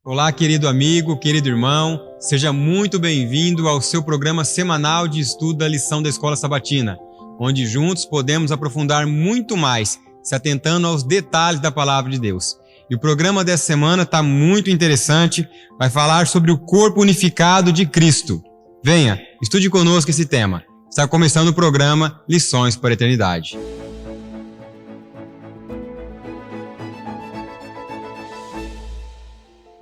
Olá, querido amigo, querido irmão, seja muito bem-vindo ao seu programa semanal de estudo da lição da Escola Sabatina, onde juntos podemos aprofundar muito mais, se atentando aos detalhes da Palavra de Deus. E o programa dessa semana está muito interessante, vai falar sobre o corpo unificado de Cristo. Venha, estude conosco esse tema. Está começando o programa Lições para a Eternidade.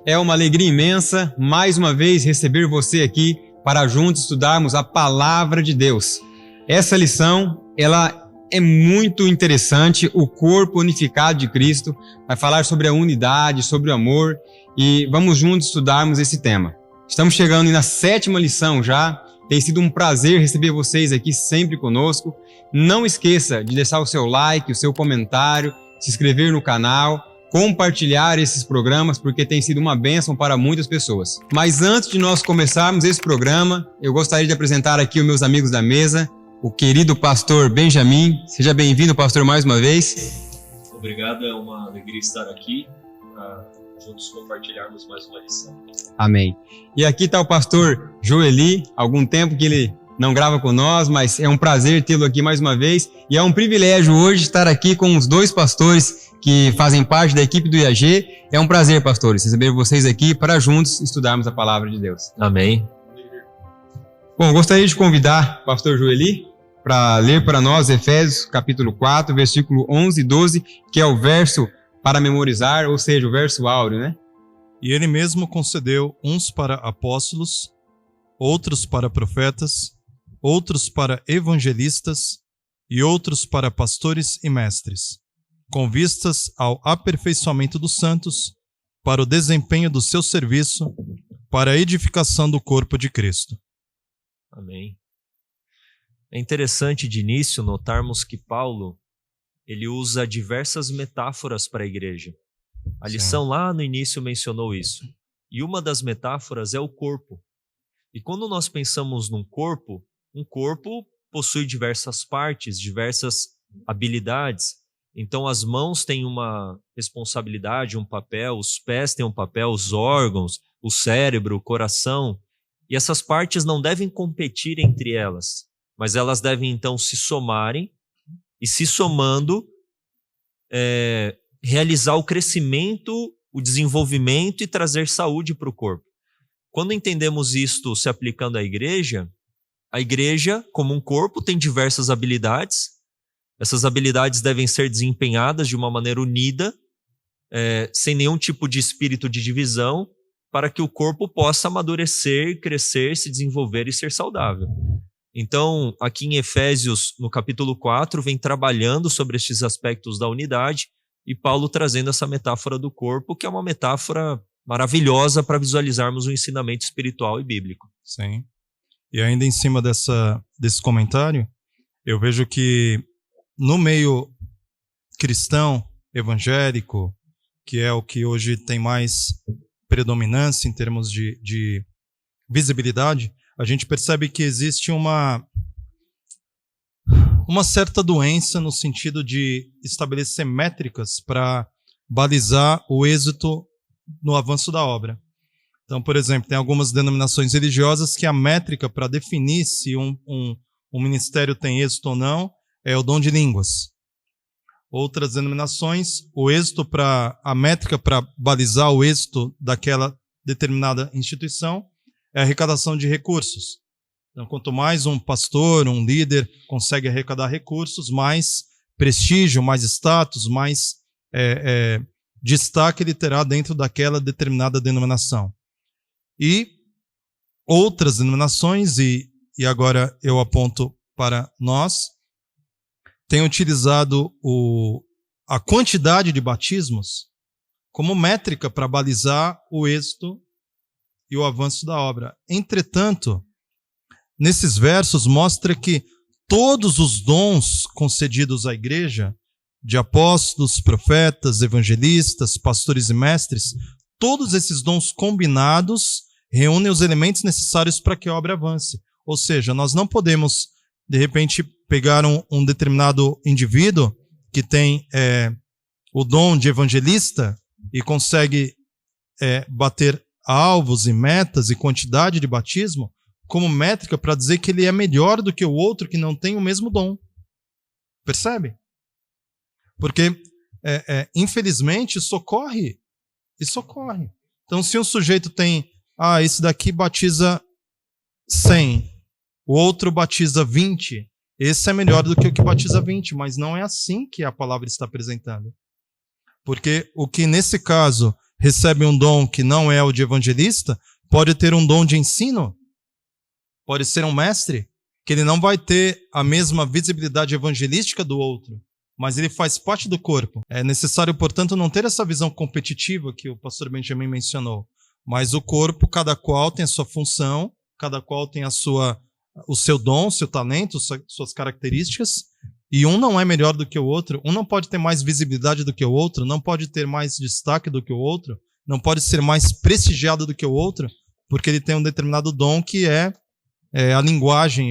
É uma alegria imensa, mais uma vez, receber você aqui para juntos estudarmos a Palavra de Deus. Essa lição, ela é muito interessante, o corpo unificado de Cristo, vai falar sobre a unidade, sobre o amor, e vamos juntos estudarmos esse tema. Estamos chegando na 7ª lição já, tem sido um prazer receber vocês aqui sempre conosco. Não esqueça de deixar o seu like, o seu comentário, se inscrever no canal, compartilhar esses programas, porque tem sido uma bênção para muitas pessoas. Mas antes de nós começarmos esse programa, eu gostaria de apresentar aqui os meus amigos da mesa, o querido pastor Benjamin. Seja bem-vindo, pastor, mais uma vez. Obrigado, é uma alegria estar aqui para juntos compartilharmos mais uma lição. Amém. E aqui está o pastor Joeli, algum tempo que ele não grava com nós, mas é um prazer tê-lo aqui mais uma vez, e é um privilégio hoje estar aqui com os dois pastores que fazem parte da equipe do IAG. É um prazer, pastores, receber vocês aqui para juntos estudarmos a Palavra de Deus. Amém. Bom, gostaria de convidar o pastor Joeli para ler para nós Efésios capítulo 4, versículo 11 e 12, que é o verso para memorizar, ou seja, o verso áureo, né? E ele mesmo concedeu uns para apóstolos, outros para profetas, outros para evangelistas e outros para pastores e mestres, com vistas ao aperfeiçoamento dos santos, para o desempenho do seu serviço, para a edificação do corpo de Cristo. Amém. É interessante de início notarmos que Paulo, ele usa diversas metáforas para a igreja. A lição lá no início mencionou isso. E uma das metáforas é o corpo. E quando nós pensamos num corpo, um corpo possui diversas partes, diversas habilidades. Então as mãos têm uma responsabilidade, um papel, os pés têm um papel, os órgãos, o cérebro, o coração. E essas partes não devem competir entre elas, mas elas devem então se somarem e, se somando, realizar o crescimento, o desenvolvimento e trazer saúde para o corpo. Quando entendemos isto se aplicando à igreja, a igreja, como um corpo, tem diversas habilidades. Essas habilidades devem ser desempenhadas de uma maneira unida, sem nenhum tipo de espírito de divisão, para que o corpo possa amadurecer, crescer, se desenvolver e ser saudável. Então, aqui em Efésios, no capítulo 4, vem trabalhando sobre estes aspectos da unidade, e Paulo trazendo essa metáfora do corpo, que é uma metáfora maravilhosa para visualizarmos o ensinamento espiritual e bíblico. Sim. E ainda em cima desse comentário, eu vejo que no meio cristão, evangélico, que é o que hoje tem mais predominância em termos de visibilidade, a gente percebe que existe uma certa doença no sentido de estabelecer métricas para balizar o êxito no avanço da obra. Então, por exemplo, tem algumas denominações religiosas que a métrica para definir se um ministério tem êxito ou não é o dom de línguas. Outras denominações, a métrica para balizar o êxito daquela determinada instituição é a arrecadação de recursos. Então, quanto mais um pastor, um líder consegue arrecadar recursos, mais prestígio, mais status, mais destaque ele terá dentro daquela determinada denominação. E outras denominações, e agora eu aponto para nós, têm utilizado a quantidade de batismos como métrica para balizar o êxito e o avanço da obra. Entretanto, nesses versos mostra que todos os dons concedidos à igreja, de apóstolos, profetas, evangelistas, pastores e mestres, todos esses dons combinados reúnem os elementos necessários para que a obra avance. Ou seja, nós não podemos, de repente, pegar um determinado indivíduo que tem o dom de evangelista e consegue bater alvos e metas e quantidade de batismo como métrica para dizer que ele é melhor do que o outro que não tem o mesmo dom. Percebe? Porque, infelizmente, isso ocorre. Isso ocorre. Então, se um sujeito tem, esse daqui batiza 100, o outro batiza 20, esse é melhor do que o que batiza 20, mas não é assim que a palavra está apresentando. Porque o que, nesse caso, recebe um dom que não é o de evangelista, pode ter um dom de ensino, pode ser um mestre, que ele não vai ter a mesma visibilidade evangelística do outro, mas ele faz parte do corpo. É necessário, portanto, não ter essa visão competitiva que o pastor Benjamin mencionou, mas o corpo, cada qual tem a sua função, cada qual tem o seu dom, seu talento, suas características, e um não é melhor do que o outro, um não pode ter mais visibilidade do que o outro, não pode ter mais destaque do que o outro, não pode ser mais prestigiado do que o outro, porque ele tem um determinado dom que é a linguagem,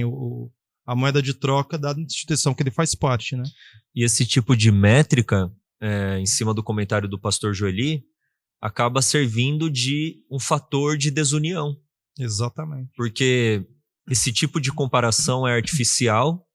a moeda de troca da instituição que ele faz parte, né? E esse tipo de métrica, em cima do comentário do pastor Joeli, acaba servindo de um fator de desunião. Exatamente. Porque esse tipo de comparação é artificial,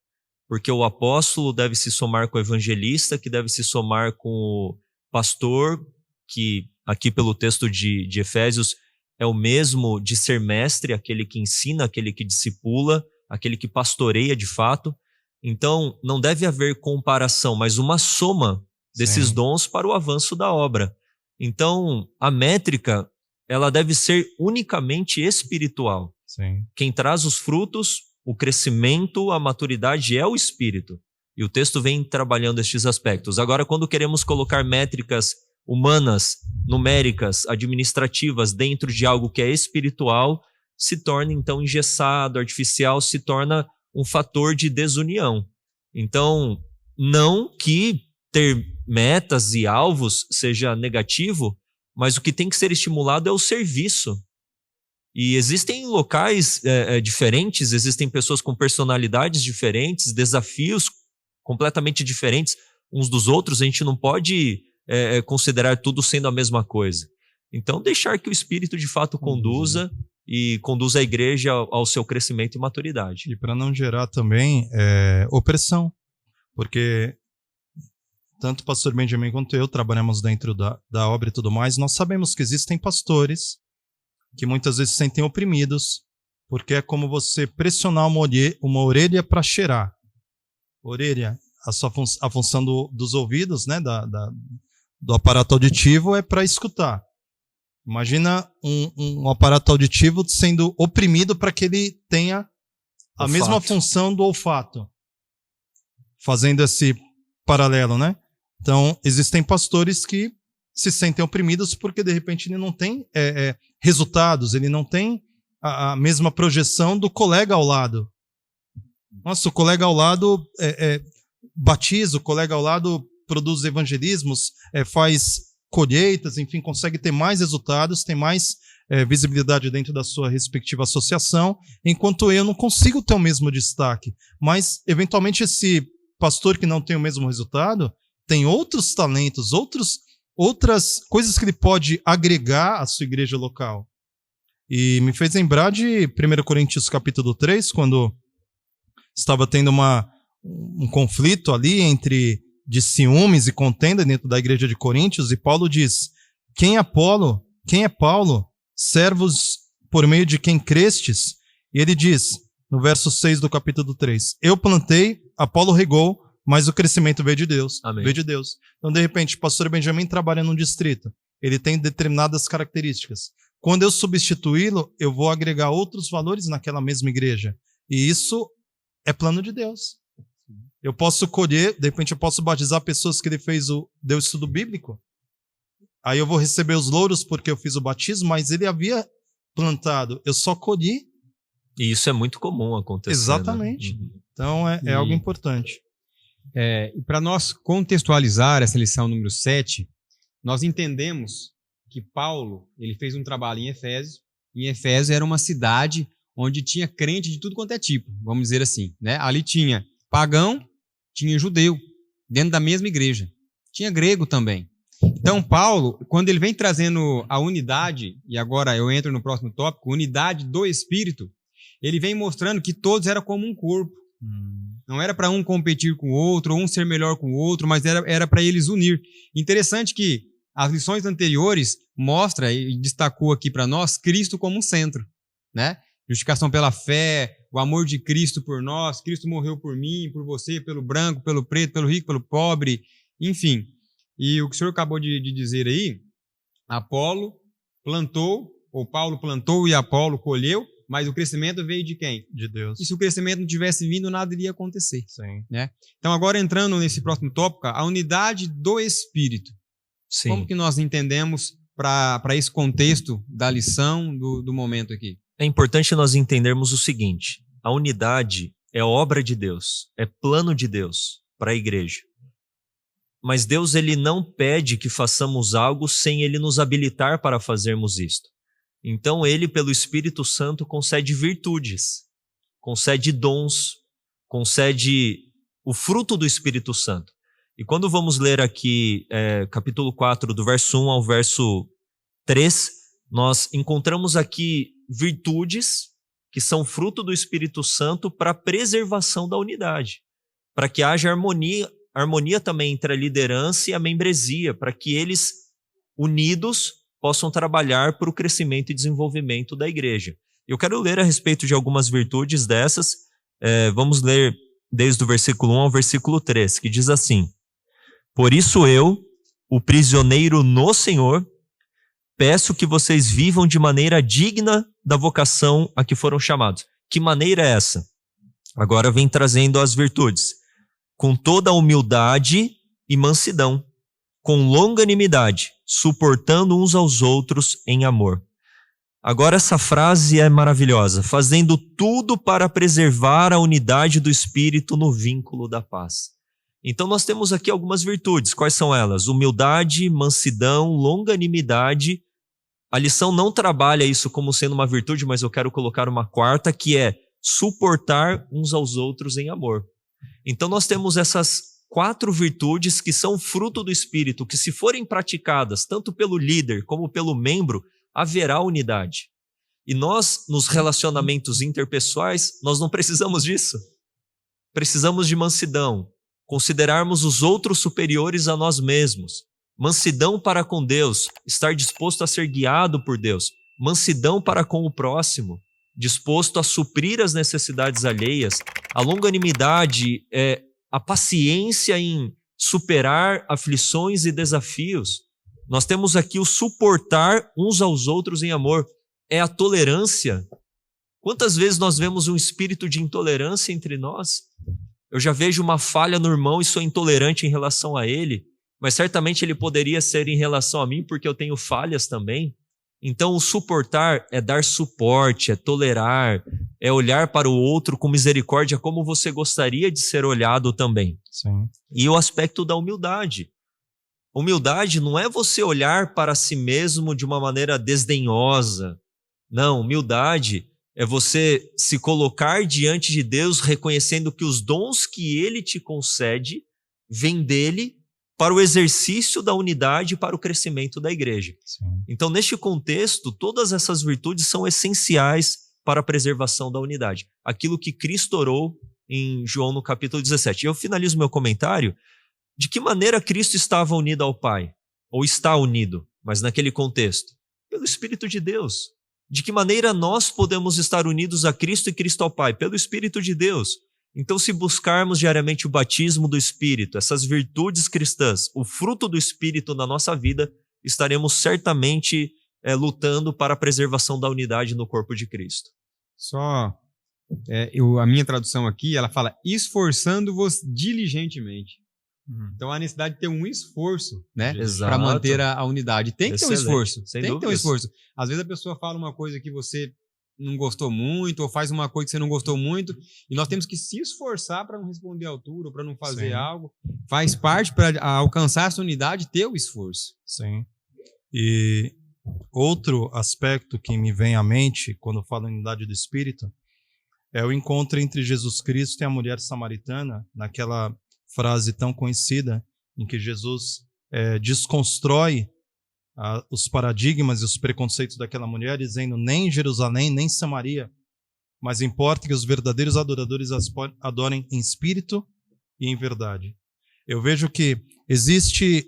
porque o apóstolo deve se somar com o evangelista, que deve se somar com o pastor, que aqui pelo texto de Efésios é o mesmo de ser mestre, aquele que ensina, aquele que discipula, aquele que pastoreia de fato. Então, não deve haver comparação, mas uma soma desses dons para o avanço da obra. Então, a métrica, ela deve ser unicamente espiritual. Sim. Quem traz os frutos, o crescimento, a maturidade é o Espírito. E o texto vem trabalhando estes aspectos. Agora, quando queremos colocar métricas humanas, numéricas, administrativas dentro de algo que é espiritual, se torna então engessado, artificial, se torna um fator de desunião. Então, não que ter metas e alvos seja negativo, mas o que tem que ser estimulado é o serviço. E existem locais diferentes, existem pessoas com personalidades diferentes, desafios completamente diferentes uns dos outros, a gente não pode considerar tudo sendo a mesma coisa. Então, deixar que o Espírito de fato conduza e conduza a igreja ao seu crescimento e maturidade. E para não gerar também opressão, porque tanto o pastor Benjamin quanto eu trabalhamos dentro da obra e tudo mais, nós sabemos que existem pastores que muitas vezes se sentem oprimidos, porque é como você pressionar uma orelha para cheirar. Orelha, a função dos ouvidos, né, do aparato auditivo é para escutar. Imagina um aparato auditivo sendo oprimido para que ele tenha a mesma função do olfato, fazendo esse paralelo, né? Então, existem pastores que se sentem oprimidos porque, de repente, ele não tem resultados, ele não tem a mesma projeção do colega ao lado. Nossa, o colega ao lado batiza, o colega ao lado produz evangelismos, faz colheitas, enfim, consegue ter mais resultados, tem mais visibilidade dentro da sua respectiva associação, enquanto eu não consigo ter o mesmo destaque. Mas, eventualmente, esse pastor que não tem o mesmo resultado tem outros talentos, outras coisas que ele pode agregar à sua igreja local. E me fez lembrar de 1 Coríntios capítulo 3, quando estava tendo um conflito ali de ciúmes e contenda dentro da igreja de Coríntios, e Paulo diz: quem é Paulo? Servos por meio de quem crestes? E ele diz, no verso 6 do capítulo 3, eu plantei, Apolo regou, mas o crescimento veio de Deus. Amém. Veio de Deus. Então, de repente, o pastor Benjamin trabalha num distrito. Ele tem determinadas características. Quando eu substituí-lo, eu vou agregar outros valores naquela mesma igreja. E isso é plano de Deus. Eu posso colher, de repente eu posso batizar pessoas que ele deu estudo bíblico. Aí eu vou receber os louros porque eu fiz o batismo, mas ele havia plantado. Eu só colhi. E isso é muito comum acontecer. Exatamente. Né? Então é algo importante. E para nós contextualizar essa lição número 7, nós entendemos que Paulo ele fez um trabalho em Efésios. E Efésios era uma cidade onde tinha crente de tudo quanto é tipo, vamos dizer assim, né? Ali tinha pagão, tinha judeu, dentro da mesma igreja. Tinha grego também. Então, Paulo, quando ele vem trazendo a unidade, e agora eu entro no próximo tópico, unidade do Espírito, ele vem mostrando que todos eram como um corpo. Não era para um competir com o outro, ou um ser melhor com o outro, mas era para eles unir. Interessante que as lições anteriores mostram, e destacou aqui para nós, Cristo como um centro, né? Justificação pela fé, o amor de Cristo por nós, Cristo morreu por mim, por você, pelo branco, pelo preto, pelo rico, pelo pobre, enfim. E o que o senhor acabou de dizer aí, Apolo plantou, ou Paulo plantou e Apolo colheu, mas o crescimento veio de quem? De Deus. E se o crescimento não tivesse vindo, nada iria acontecer. Sim. Né? Então, agora entrando nesse próximo tópico, a unidade do Espírito. Sim. Como que nós entendemos para esse contexto da lição do momento aqui? É importante nós entendermos o seguinte: a unidade é obra de Deus, é plano de Deus para a igreja. Mas Deus, ele não pede que façamos algo sem ele nos habilitar para fazermos isto. Então ele, pelo Espírito Santo, concede virtudes, concede dons, concede o fruto do Espírito Santo. E quando vamos ler aqui capítulo 4, do verso 1 ao verso 3, nós encontramos aqui virtudes que são fruto do Espírito Santo para a preservação da unidade, para que haja harmonia também entre a liderança e a membresia, para que eles, unidos, possam trabalhar para o crescimento e desenvolvimento da igreja. Eu quero ler a respeito de algumas virtudes dessas. Vamos ler desde o versículo 1 ao versículo 3, que diz assim: Por isso eu, o prisioneiro no Senhor, peço que vocês vivam de maneira digna da vocação a que foram chamados. Que maneira é essa? Agora vem trazendo as virtudes. Com toda a humildade e mansidão, com longanimidade, suportando uns aos outros em amor. Agora essa frase é maravilhosa. Fazendo tudo para preservar a unidade do Espírito no vínculo da paz. Então nós temos aqui algumas virtudes. Quais são elas? Humildade, mansidão, longanimidade. A lição não trabalha isso como sendo uma virtude, mas eu quero colocar uma quarta, que é suportar uns aos outros em amor. Então nós temos essas 4 virtudes que são fruto do Espírito, que se forem praticadas tanto pelo líder como pelo membro, haverá unidade. E nós, nos relacionamentos interpessoais, nós não precisamos disso. Precisamos de mansidão, considerarmos os outros superiores a nós mesmos. Mansidão para com Deus, estar disposto a ser guiado por Deus. Mansidão para com o próximo, disposto a suprir as necessidades alheias. A longanimidade é a paciência em superar aflições e desafios. Nós temos aqui o suportar uns aos outros em amor. É a tolerância. Quantas vezes nós vemos um espírito de intolerância entre nós? Eu já vejo uma falha no irmão e sou intolerante em relação a ele, mas certamente ele poderia ser em relação a mim porque eu tenho falhas também. Então o suportar é dar suporte, é tolerar, é olhar para o outro com misericórdia como você gostaria de ser olhado também. Sim. E o aspecto da humildade. Humildade não é você olhar para si mesmo de uma maneira desdenhosa. Não, humildade é você se colocar diante de Deus reconhecendo que os dons que Ele te concede vêm dele para o exercício da unidade e para o crescimento da igreja. Sim. Então, neste contexto, todas essas virtudes são essenciais para a preservação da unidade. Aquilo que Cristo orou em João no capítulo 17. E eu finalizo meu comentário. De que maneira Cristo estava unido ao Pai? Ou está unido, mas naquele contexto? Pelo Espírito de Deus. De que maneira nós podemos estar unidos a Cristo e Cristo ao Pai? Pelo Espírito de Deus. Então, se buscarmos diariamente o batismo do Espírito, essas virtudes cristãs, o fruto do Espírito na nossa vida, estaremos certamente lutando para a preservação da unidade no corpo de Cristo. Só a minha tradução aqui, ela fala esforçando-vos diligentemente. Então há necessidade de ter um esforço, né, para manter a unidade. Tem que ter um esforço. Tem que ter um esforço. Às vezes a pessoa fala uma coisa que você não gostou muito, ou faz uma coisa que você não gostou muito, e nós temos que se esforçar para não responder à altura, ou para não fazer algo. Faz parte para alcançar essa unidade, ter o esforço. Sim. E outro aspecto que me vem à mente quando falo em unidade do Espírito é o encontro entre Jesus Cristo e a mulher samaritana, naquela frase tão conhecida em que Jesus desconstrói os paradigmas e os preconceitos daquela mulher, dizendo nem em Jerusalém, nem em Samaria, mas importa que os verdadeiros adoradores as adorem em espírito e em verdade. Eu vejo que existe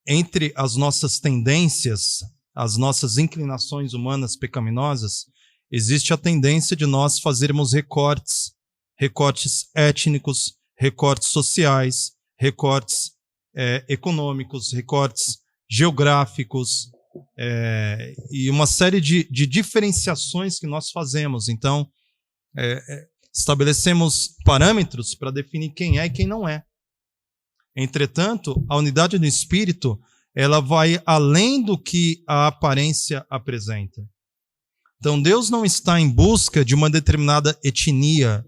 entre as nossas tendências, as nossas inclinações humanas pecaminosas, existe a tendência de nós fazermos recortes étnicos, recortes sociais, recortes econômicos, recortes geográficos, e uma série de diferenciações que nós fazemos. Então, estabelecemos parâmetros para definir quem é e quem não é. Entretanto, a unidade do Espírito, ela vai além do que a aparência apresenta. Então, Deus não está em busca de uma determinada etnia.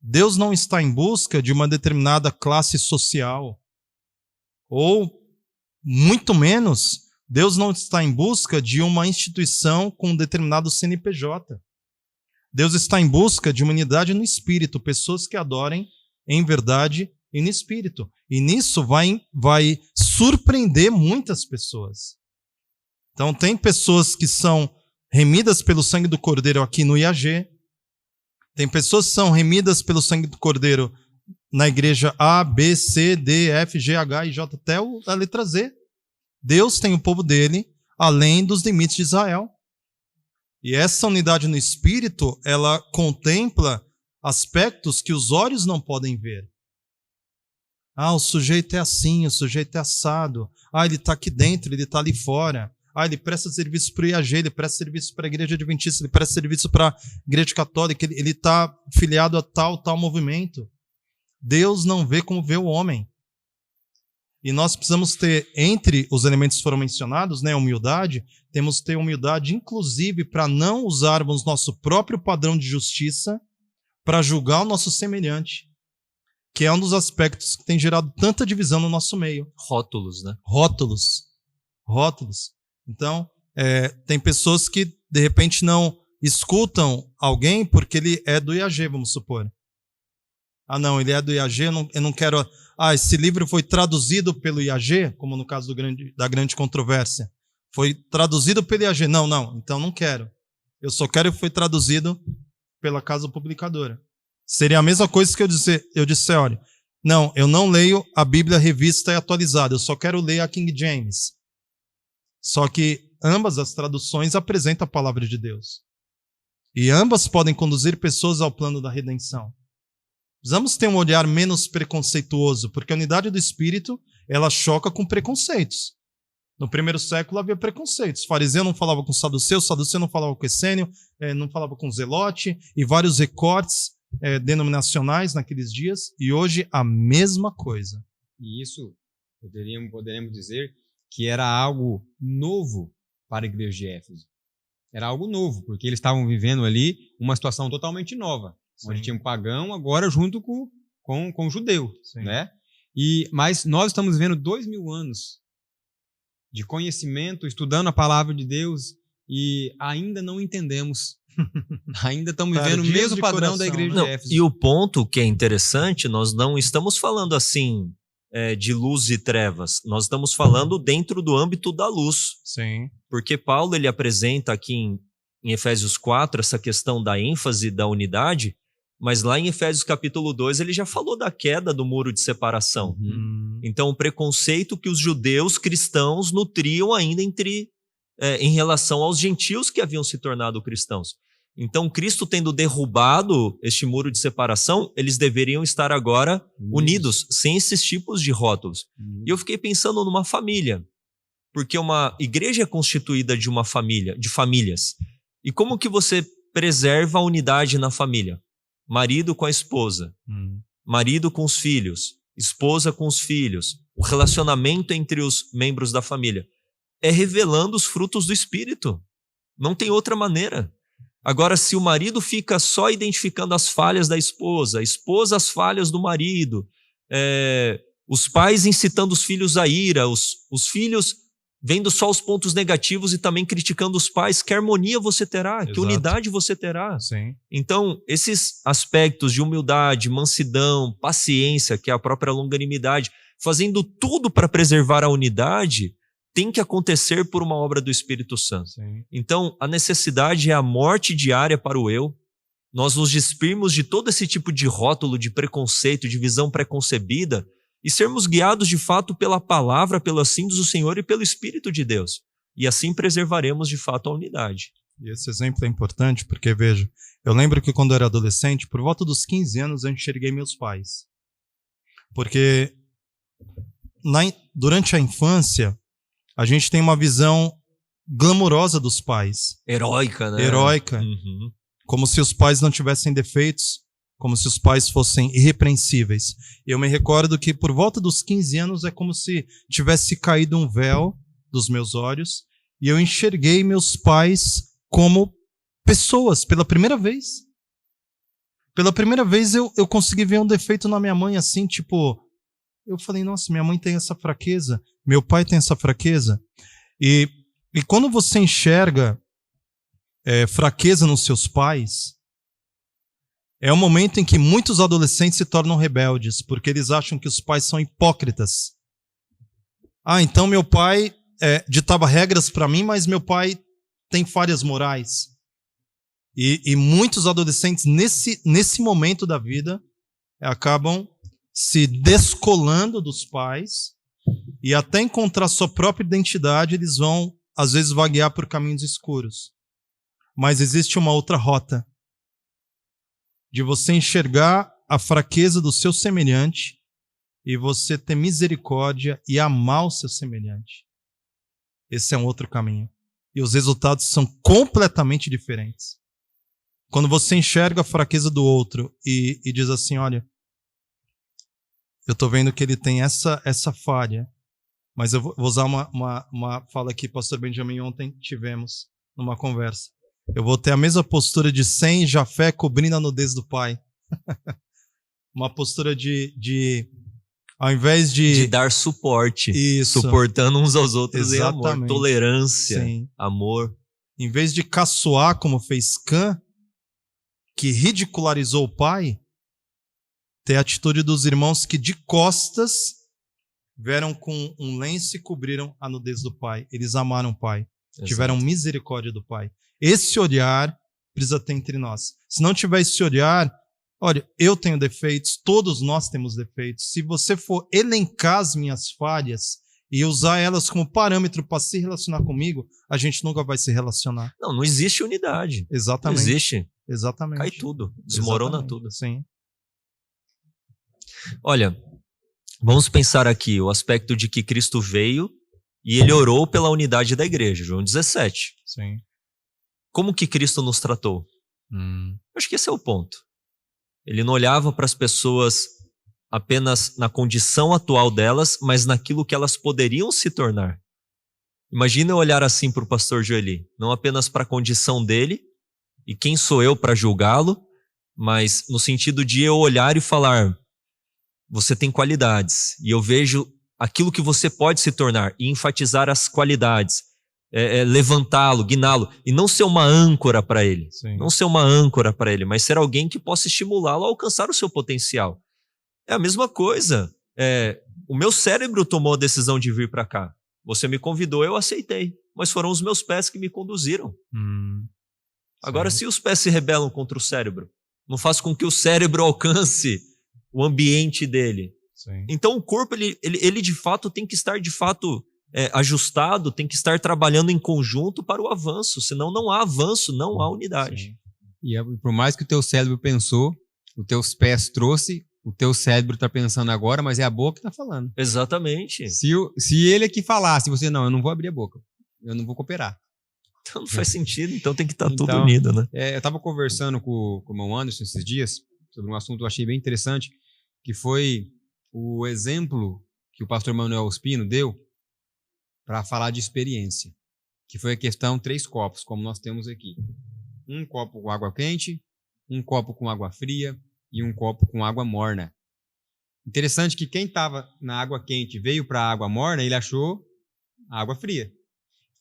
Deus não está em busca de uma determinada classe social. Ou, muito menos, Deus não está em busca de uma instituição com um determinado CNPJ. Deus está em busca de uma unidade no Espírito, pessoas que adorem em verdade e no Espírito. E nisso vai surpreender muitas pessoas. Então, tem pessoas que são remidas pelo sangue do Cordeiro aqui no IAG. Tem pessoas que são remidas pelo sangue do Cordeiro na igreja A, B, C, D, F, G, H e J até a letra Z. Deus tem o povo dele além dos limites de Israel. E essa unidade no Espírito, ela contempla aspectos que os olhos não podem ver. O sujeito é assim, o sujeito é assado. Ele está aqui dentro, ele está ali fora. Ele presta serviço para o IAG, ele presta serviço para a Igreja Adventista, ele presta serviço para a Igreja Católica, ele está filiado a tal movimento. Deus não vê como vê o homem. E nós precisamos ter, entre os elementos que foram mencionados, humildade, temos que ter humildade, inclusive, para não usarmos nosso próprio padrão de justiça para julgar o nosso semelhante, que é um dos aspectos que tem gerado tanta divisão no nosso meio. Rótulos, né? Rótulos. Então, tem pessoas que, de repente, não escutam alguém porque ele é do IAG, vamos supor. Não, ele é do IAG, eu não quero... esse livro foi traduzido pelo IAG, como no caso da grande controvérsia. Foi traduzido pelo IAG. Não, então não quero. Eu só quero que foi traduzido pela casa publicadora. Seria a mesma coisa que eu disse, olha, não, eu não leio a Bíblia revista e atualizada, eu só quero ler a King James. Só que ambas as traduções apresentam a palavra de Deus. E ambas podem conduzir pessoas ao plano da redenção. Precisamos ter um olhar menos preconceituoso, porque a unidade do Espírito, ela choca com preconceitos. No primeiro século havia preconceitos. Fariseu não falava com saduceu não falava com essênio, não falava com zelote, e vários recortes denominacionais naqueles dias, e hoje a mesma coisa. E isso poderíamos dizer que era algo novo para a igreja de Éfeso. Era algo novo, porque eles estavam vivendo ali uma situação totalmente nova. Sim. Onde tinha um pagão agora junto com o judeu. Sim. Né? Mas nós estamos vivendo 2000 anos de conhecimento, estudando a palavra de Deus e ainda não entendemos. Ainda estamos vivendo o mesmo padrão da igreja de Éfeso. E o ponto que é interessante, nós não estamos falando assim de luz e trevas. Nós estamos falando dentro do âmbito da luz. Sim. Porque Paulo ele apresenta aqui em Efésios 4 essa questão da ênfase da unidade, mas lá em Efésios capítulo 2 ele já falou da queda do muro de separação. Então o preconceito que os judeus cristãos nutriam ainda em relação aos gentios que haviam se tornado cristãos. Então Cristo tendo derrubado este muro de separação, eles deveriam estar agora unidos, sem esses tipos de rótulos. E eu fiquei pensando numa família, porque uma igreja é constituída de uma família, de famílias. E como que você preserva a unidade na família? Marido com a esposa, marido com os filhos, esposa com os filhos, o relacionamento entre os membros da família. É revelando os frutos do Espírito. Não tem outra maneira. Agora, se o marido fica só identificando as falhas da esposa, a esposa as falhas do marido, os pais incitando os filhos à ira, os filhos vendo só os pontos negativos e também criticando os pais. Que harmonia você terá? Exato. Que unidade você terá? Sim. Então, esses aspectos de humildade, mansidão, paciência, que é a própria longanimidade, fazendo tudo para preservar a unidade, tem que acontecer por uma obra do Espírito Santo. Sim. Então, a necessidade é a morte diária para o eu, nós nos despirmos de todo esse tipo de rótulo, de preconceito, de visão preconcebida e sermos guiados de fato pela palavra, pelos assintos do Senhor e pelo Espírito de Deus. E assim preservaremos de fato a unidade. E esse exemplo é importante porque, veja, eu lembro que quando eu era adolescente, por volta dos 15 anos, eu enxerguei meus pais. Porque durante a infância, a gente tem uma visão glamurosa dos pais. Heróica, né? Heróica. Uhum. Como se os pais não tivessem defeitos, como se os pais fossem irrepreensíveis. Eu me recordo que por volta dos 15 anos é como se tivesse caído um véu dos meus olhos e eu enxerguei meus pais como pessoas pela primeira vez. Pela primeira vez eu consegui ver um defeito na minha mãe assim, tipo, eu falei, nossa, minha mãe tem essa fraqueza, meu pai tem essa fraqueza. E quando você enxerga fraqueza nos seus pais, é o momento em que muitos adolescentes se tornam rebeldes, porque eles acham que os pais são hipócritas. Ah, então meu pai ditava regras para mim, mas meu pai tem falhas morais. E muitos adolescentes, nesse momento da vida, acabam se descolando dos pais e até encontrar sua própria identidade, eles vão, às vezes, vaguear por caminhos escuros. Mas existe uma outra rota de você enxergar a fraqueza do seu semelhante e você ter misericórdia e amar o seu semelhante. Esse é um outro caminho. E os resultados são completamente diferentes. Quando você enxerga a fraqueza do outro e diz assim, olha, eu estou vendo que ele tem essa falha, mas eu vou usar uma fala que o pastor Benjamin ontem tivemos numa conversa. Eu vou ter a mesma postura de Sem e Jafé cobrindo a nudez do pai. Uma postura de ao invés de dar suporte, isso, suportando uns aos outros exatamente, em amor, tolerância, sim, amor. Em vez de caçoar como fez Cã, que ridicularizou o pai, ter a atitude dos irmãos que de costas vieram com um lenço e cobriram a nudez do pai. Eles amaram o pai, exato, tiveram misericórdia do pai. Esse olhar precisa ter entre nós. Se não tiver esse olhar, olha, eu tenho defeitos, todos nós temos defeitos. Se você for elencar as minhas falhas e usar elas como parâmetro para se relacionar comigo, a gente nunca vai se relacionar. Não existe unidade. Exatamente. Não existe. Exatamente. Cai tudo, desmorona exatamente, tudo. Sim. Olha, vamos pensar aqui o aspecto de que Cristo veio e ele orou pela unidade da igreja, João 17. Sim. Como que Cristo nos tratou? Acho que esse é o ponto. Ele não olhava para as pessoas apenas na condição atual delas, mas naquilo que elas poderiam se tornar. Imagina eu olhar assim para o pastor Joeli, não apenas para a condição dele, e quem sou eu para julgá-lo, mas no sentido de eu olhar e falar, você tem qualidades, e eu vejo aquilo que você pode se tornar, e enfatizar as qualidades, levantá-lo, guiná-lo, e não ser uma âncora para ele. Sim. Não ser uma âncora para ele, mas ser alguém que possa estimulá-lo a alcançar o seu potencial. É a mesma coisa. O meu cérebro tomou a decisão de vir para cá. Você me convidou, eu aceitei. Mas foram os meus pés que me conduziram. Agora, se os pés se rebelam contra o cérebro, não faz com que o cérebro alcance o ambiente dele. Sim. Então, o corpo, ele de fato tem que estar de fato ajustado, tem que estar trabalhando em conjunto para o avanço. Senão não há avanço, não há unidade. Sim. E por mais que o teu cérebro pensou, os teus pés trouxe, o teu cérebro está pensando agora, mas é a boca que está falando. Exatamente. Se ele aqui falasse, você, não, eu não vou abrir a boca, eu não vou cooperar. Então não faz sentido, então tem que estar tudo unido, né? Eu estava conversando com o irmão Anderson esses dias, sobre um assunto que eu achei bem interessante, que foi o exemplo que o pastor Manuel Ospino deu para falar de experiência, que foi a questão 3 copos, como nós temos aqui. Um copo com água quente, um copo com água fria e um copo com água morna. Interessante que quem estava na água quente veio para a água morna, ele achou água fria.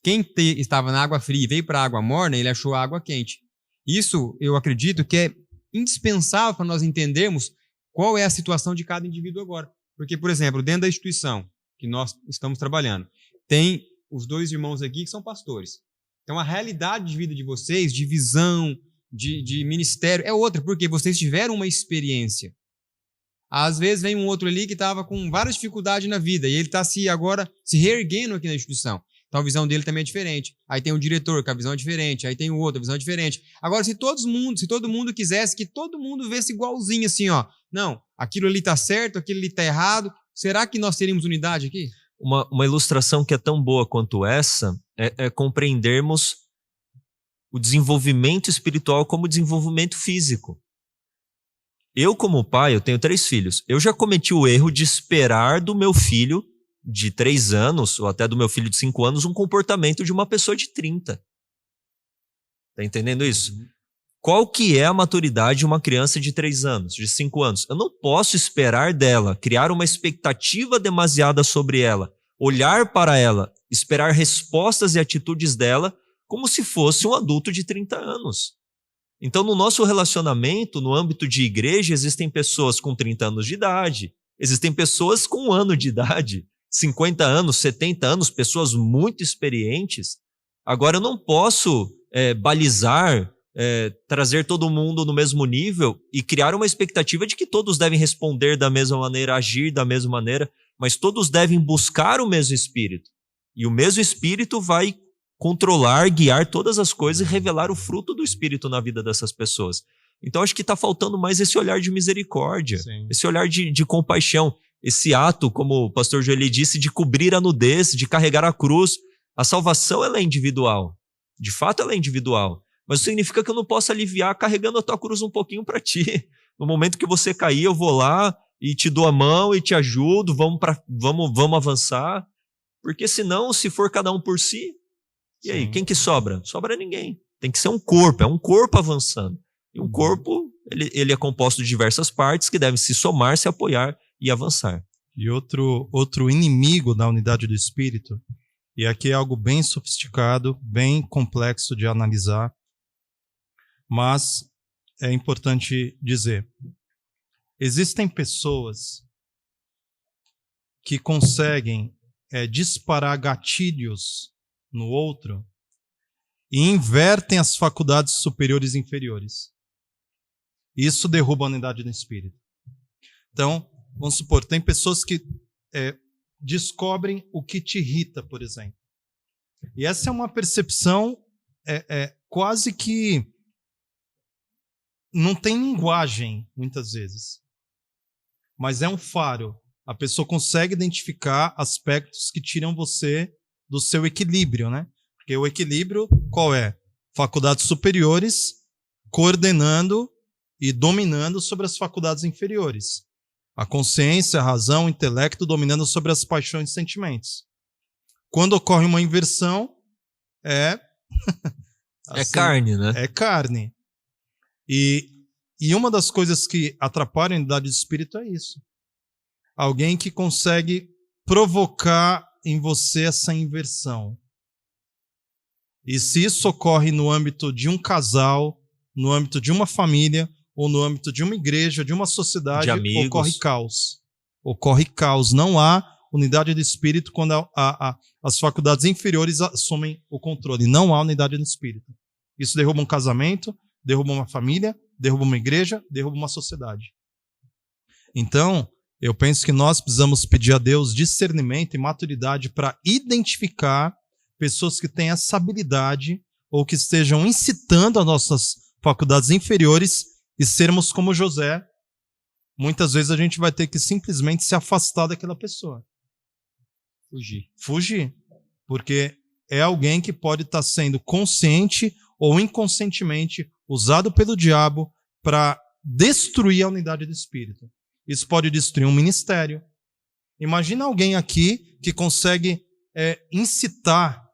Quem estava na água fria e veio para a água morna, ele achou a água quente. Isso, eu acredito que é indispensável para nós entendermos qual é a situação de cada indivíduo agora. Porque, por exemplo, dentro da instituição que nós estamos trabalhando, tem os 2 irmãos aqui que são pastores. Então, a realidade de vida de vocês, de visão, de ministério, é outra, porque vocês tiveram uma experiência. Às vezes vem um outro ali que estava com várias dificuldades na vida e ele está agora se reerguendo aqui na instituição. Então a visão dele também é diferente. Aí tem um diretor que a visão é diferente, aí tem o outro, a visão é diferente. Agora, se todo mundo quisesse que todo mundo visse igualzinho assim, ó, não, aquilo ali está certo, aquilo ali está errado, será que nós teríamos unidade aqui? Uma ilustração que é tão boa quanto essa é compreendermos o desenvolvimento espiritual como desenvolvimento físico. Eu, como pai, eu tenho 3 filhos. Eu já cometi o erro de esperar do meu filho de 3 anos, ou até do meu filho de 5 anos, um comportamento de uma pessoa de 30. Tá entendendo isso? Qual que é a maturidade de uma criança de 3 anos, de 5 anos? Eu não posso esperar dela, criar uma expectativa demasiada sobre ela, olhar para ela, esperar respostas e atitudes dela como se fosse um adulto de 30 anos. Então, no nosso relacionamento, no âmbito de igreja, existem pessoas com 30 anos de idade, existem pessoas com 1 ano de idade, 50 anos, 70 anos, pessoas muito experientes. Agora, eu não posso balizar, trazer todo mundo no mesmo nível e criar uma expectativa de que todos devem responder da mesma maneira, agir da mesma maneira, mas todos devem buscar o mesmo Espírito. E o mesmo Espírito vai controlar, guiar todas as coisas e revelar o fruto do Espírito na vida dessas pessoas. Então, acho que está faltando mais esse olhar de misericórdia, sim, esse olhar de compaixão, esse ato, como o pastor Joeli disse, de cobrir a nudez, de carregar a cruz. A salvação, ela é individual. De fato, ela é individual. Mas isso significa que eu não posso aliviar carregando a tua cruz um pouquinho para ti. No momento que você cair, eu vou lá e te dou a mão e te ajudo, vamos avançar. Porque senão, se for cada um por si, e aí, quem que sobra? Sobra ninguém. Tem que ser um corpo, é um corpo avançando. E um corpo, ele é composto de diversas partes que devem se somar, se apoiar e avançar. E outro inimigo da unidade do Espírito, e aqui é algo bem sofisticado, bem complexo de analisar, mas é importante dizer. Existem pessoas que conseguem disparar gatilhos no outro e invertem as faculdades superiores e inferiores. Isso derruba a unidade do Espírito. Então, vamos supor, tem pessoas que descobrem o que te irrita, por exemplo. E essa é uma percepção quase que não tem linguagem, muitas vezes. Mas é um faro. A pessoa consegue identificar aspectos que tiram você do seu equilíbrio, né? Porque o equilíbrio, qual é? Faculdades superiores coordenando e dominando sobre as faculdades inferiores. A consciência, a razão, o intelecto dominando sobre as paixões e sentimentos. Quando ocorre uma inversão, assim, é carne, né? É carne. E uma das coisas que atrapalha a unidade de espírito é isso. Alguém que consegue provocar em você essa inversão. E se isso ocorre no âmbito de um casal, no âmbito de uma família, ou no âmbito de uma igreja, de uma sociedade, ocorre caos. Ocorre caos. Não há unidade de espírito quando as faculdades inferiores assumem o controle. Não há unidade de espírito. Isso derruba um casamento, derruba uma família, derruba uma igreja, derruba uma sociedade. Então, eu penso que nós precisamos pedir a Deus discernimento e maturidade para identificar pessoas que têm essa habilidade ou que estejam incitando as nossas faculdades inferiores e sermos como José. Muitas vezes a gente vai ter que simplesmente se afastar daquela pessoa. Fugir. Porque é alguém que pode estar sendo consciente ou inconscientemente usado pelo diabo para destruir a unidade do espírito. Isso pode destruir um ministério. Imagina alguém aqui que consegue incitar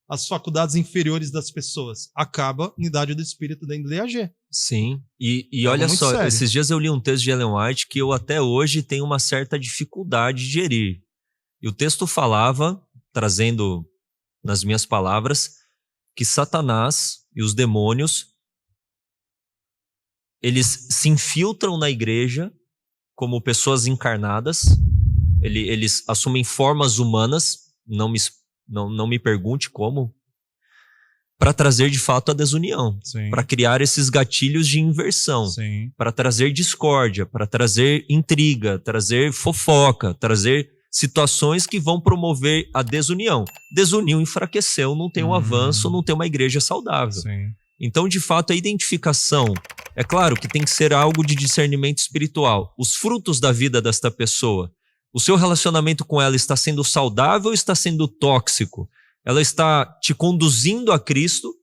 as faculdades inferiores das pessoas. Acaba a unidade do espírito dentro do EAG. Sim. E olha só, sério. Esses dias eu li um texto de Ellen White que eu até hoje tenho uma certa dificuldade de gerir. E o texto falava trazendo nas minhas palavras, que Satanás e os demônios, eles se infiltram na igreja como pessoas encarnadas, eles assumem formas humanas, não me pergunte como, para trazer de fato a desunião, para criar esses gatilhos de inversão, para trazer discórdia, para trazer intriga, trazer fofoca, trazer situações que vão promover a desunião. Desuniu, enfraqueceu, não tem um avanço, não tem uma igreja saudável. Então, de fato, a identificação, é claro que tem que ser algo de discernimento espiritual. Os frutos da vida desta pessoa, o seu relacionamento com ela está sendo saudável ou está sendo tóxico? Ela está te conduzindo a Cristo,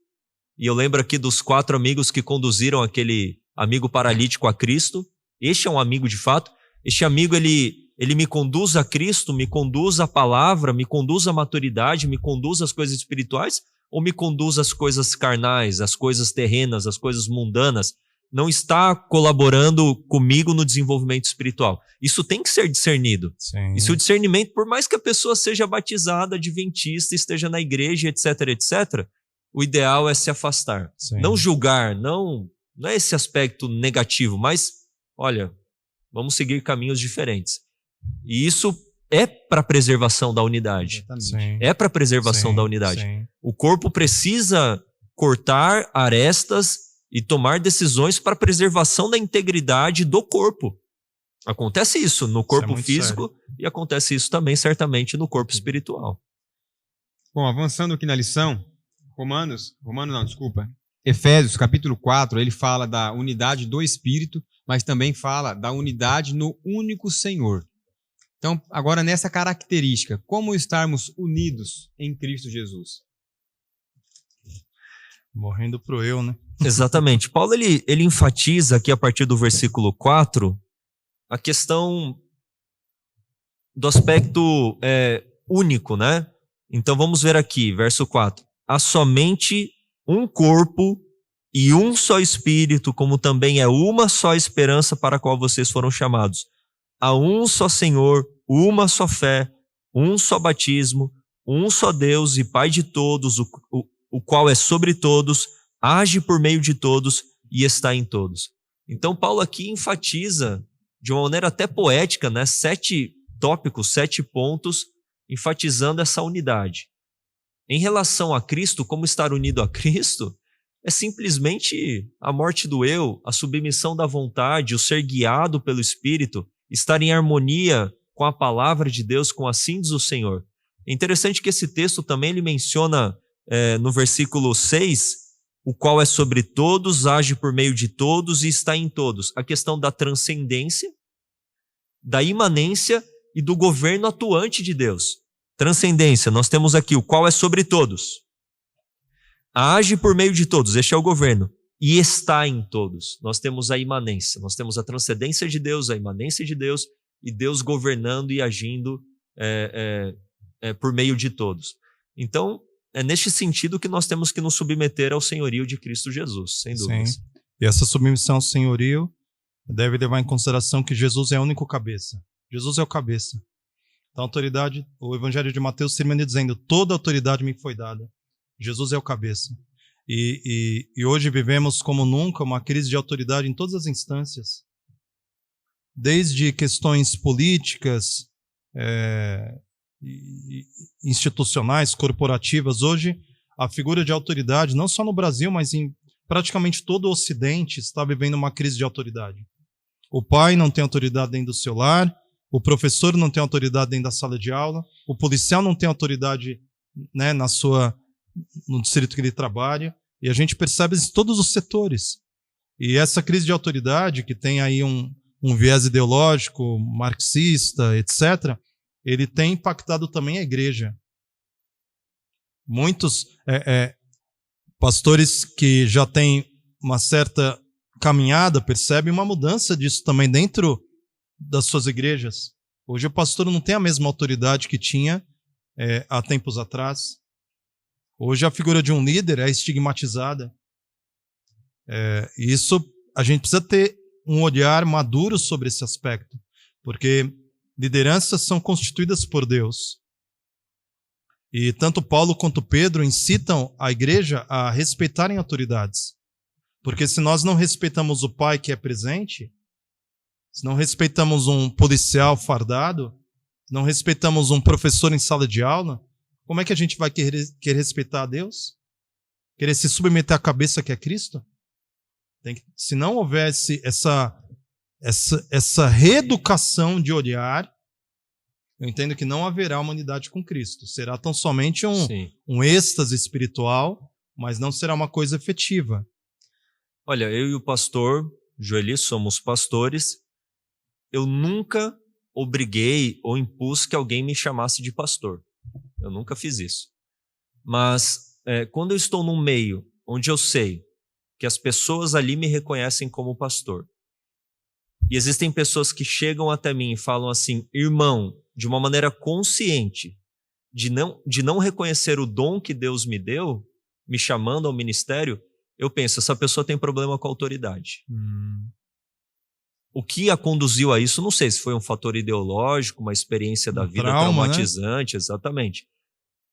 e eu lembro aqui dos 4 amigos que conduziram aquele amigo paralítico a Cristo. Este é um amigo de fato. Este amigo, ele me conduz a Cristo, me conduz à palavra, me conduz à maturidade, me conduz às coisas espirituais, ou me conduz às coisas carnais, às coisas terrenas, às coisas mundanas? Não está colaborando comigo no desenvolvimento espiritual. Isso tem que ser discernido. E se o discernimento, por mais que a pessoa seja batizada, adventista, esteja na igreja, etc., etc., o ideal é se afastar. Não julgar, não é esse aspecto negativo, mas, olha, vamos seguir caminhos diferentes. E isso é para a preservação da unidade. É para a preservação da unidade. O corpo precisa cortar arestas e tomar decisões para a preservação da integridade do corpo. Acontece isso no corpo físico e acontece isso também, certamente, no corpo espiritual. Bom, avançando aqui na lição, Efésios, capítulo 4, ele fala da unidade do Espírito, mas também fala da unidade no único Senhor. Então, agora nessa característica, como estarmos unidos em Cristo Jesus? Morrendo pro eu, né? Exatamente. Paulo, ele enfatiza aqui a partir do versículo 4 a questão do aspecto único, né? Então vamos ver aqui, verso 4. Há somente um corpo e um só Espírito, como também é uma só esperança para a qual vocês foram chamados. Há um só Senhor, uma só fé, um só batismo, um só Deus e Pai de todos, o qual é sobre todos, age por meio de todos e está em todos. Então Paulo aqui enfatiza, de uma maneira até poética, né, 7 tópicos, 7 pontos, enfatizando essa unidade. Em relação a Cristo, como estar unido a Cristo, é simplesmente a morte do eu, a submissão da vontade, o ser guiado pelo Espírito, estar em harmonia com a palavra de Deus, com assim diz o Senhor. É interessante que esse texto também ele menciona no versículo 6, o qual é sobre todos, age por meio de todos e está em todos. A questão da transcendência, da imanência e do governo atuante de Deus. Transcendência, nós temos aqui o qual é sobre todos. Age por meio de todos, este é o governo. E está em todos. Nós temos a imanência, nós temos a transcendência de Deus, a imanência de Deus e Deus governando e agindo por meio de todos. Então, é neste sentido que nós temos que nos submeter ao senhorio de Cristo Jesus, sem dúvidas. Sim. E essa submissão ao senhorio deve levar em consideração que Jesus é o único cabeça. Jesus é o cabeça. Então, a autoridade, o Evangelho de Mateus termina dizendo: toda autoridade me foi dada. Jesus é o cabeça. E hoje vivemos como nunca uma crise de autoridade em todas as instâncias. Desde questões políticas, institucionais, corporativas. Hoje, a figura de autoridade, não só no Brasil, mas em praticamente todo o Ocidente, está vivendo uma crise de autoridade. O pai não tem autoridade dentro do seu lar, o professor não tem autoridade dentro da sala de aula, o policial não tem autoridade, né, no distrito que ele trabalha, e a gente percebe isso em todos os setores. E essa crise de autoridade, que tem aí um viés ideológico, marxista, etc., ele tem impactado também a igreja. Muitos pastores que já têm uma certa caminhada percebem uma mudança disso também dentro das suas igrejas. Hoje o pastor não tem a mesma autoridade que tinha há tempos atrás. Hoje a figura de um líder é estigmatizada. Isso a gente precisa ter um olhar maduro sobre esse aspecto, porque lideranças são constituídas por Deus. E tanto Paulo quanto Pedro incitam a igreja a respeitarem autoridades. Porque se nós não respeitamos o pai que é presente, se não respeitamos um policial fardado, se não respeitamos um professor em sala de aula, como é que a gente vai querer respeitar a Deus? Querer se submeter à cabeça que é Cristo? Se não houvesse essa reeducação de olhar, eu entendo que não haverá humanidade com Cristo. Será tão somente um êxtase espiritual, mas não será uma coisa efetiva. Olha, eu e o pastor Joeli somos pastores. Eu nunca obriguei ou impus que alguém me chamasse de pastor. Eu nunca fiz isso. Mas quando eu estou num meio onde eu sei que as pessoas ali me reconhecem como pastor, e existem pessoas que chegam até mim e falam assim, irmão, de uma maneira consciente, de não reconhecer o dom que Deus me deu, me chamando ao ministério, eu penso, essa pessoa tem problema com a autoridade. O que a conduziu a isso, não sei se foi um fator ideológico, uma experiência da vida traumatizante, né? Exatamente.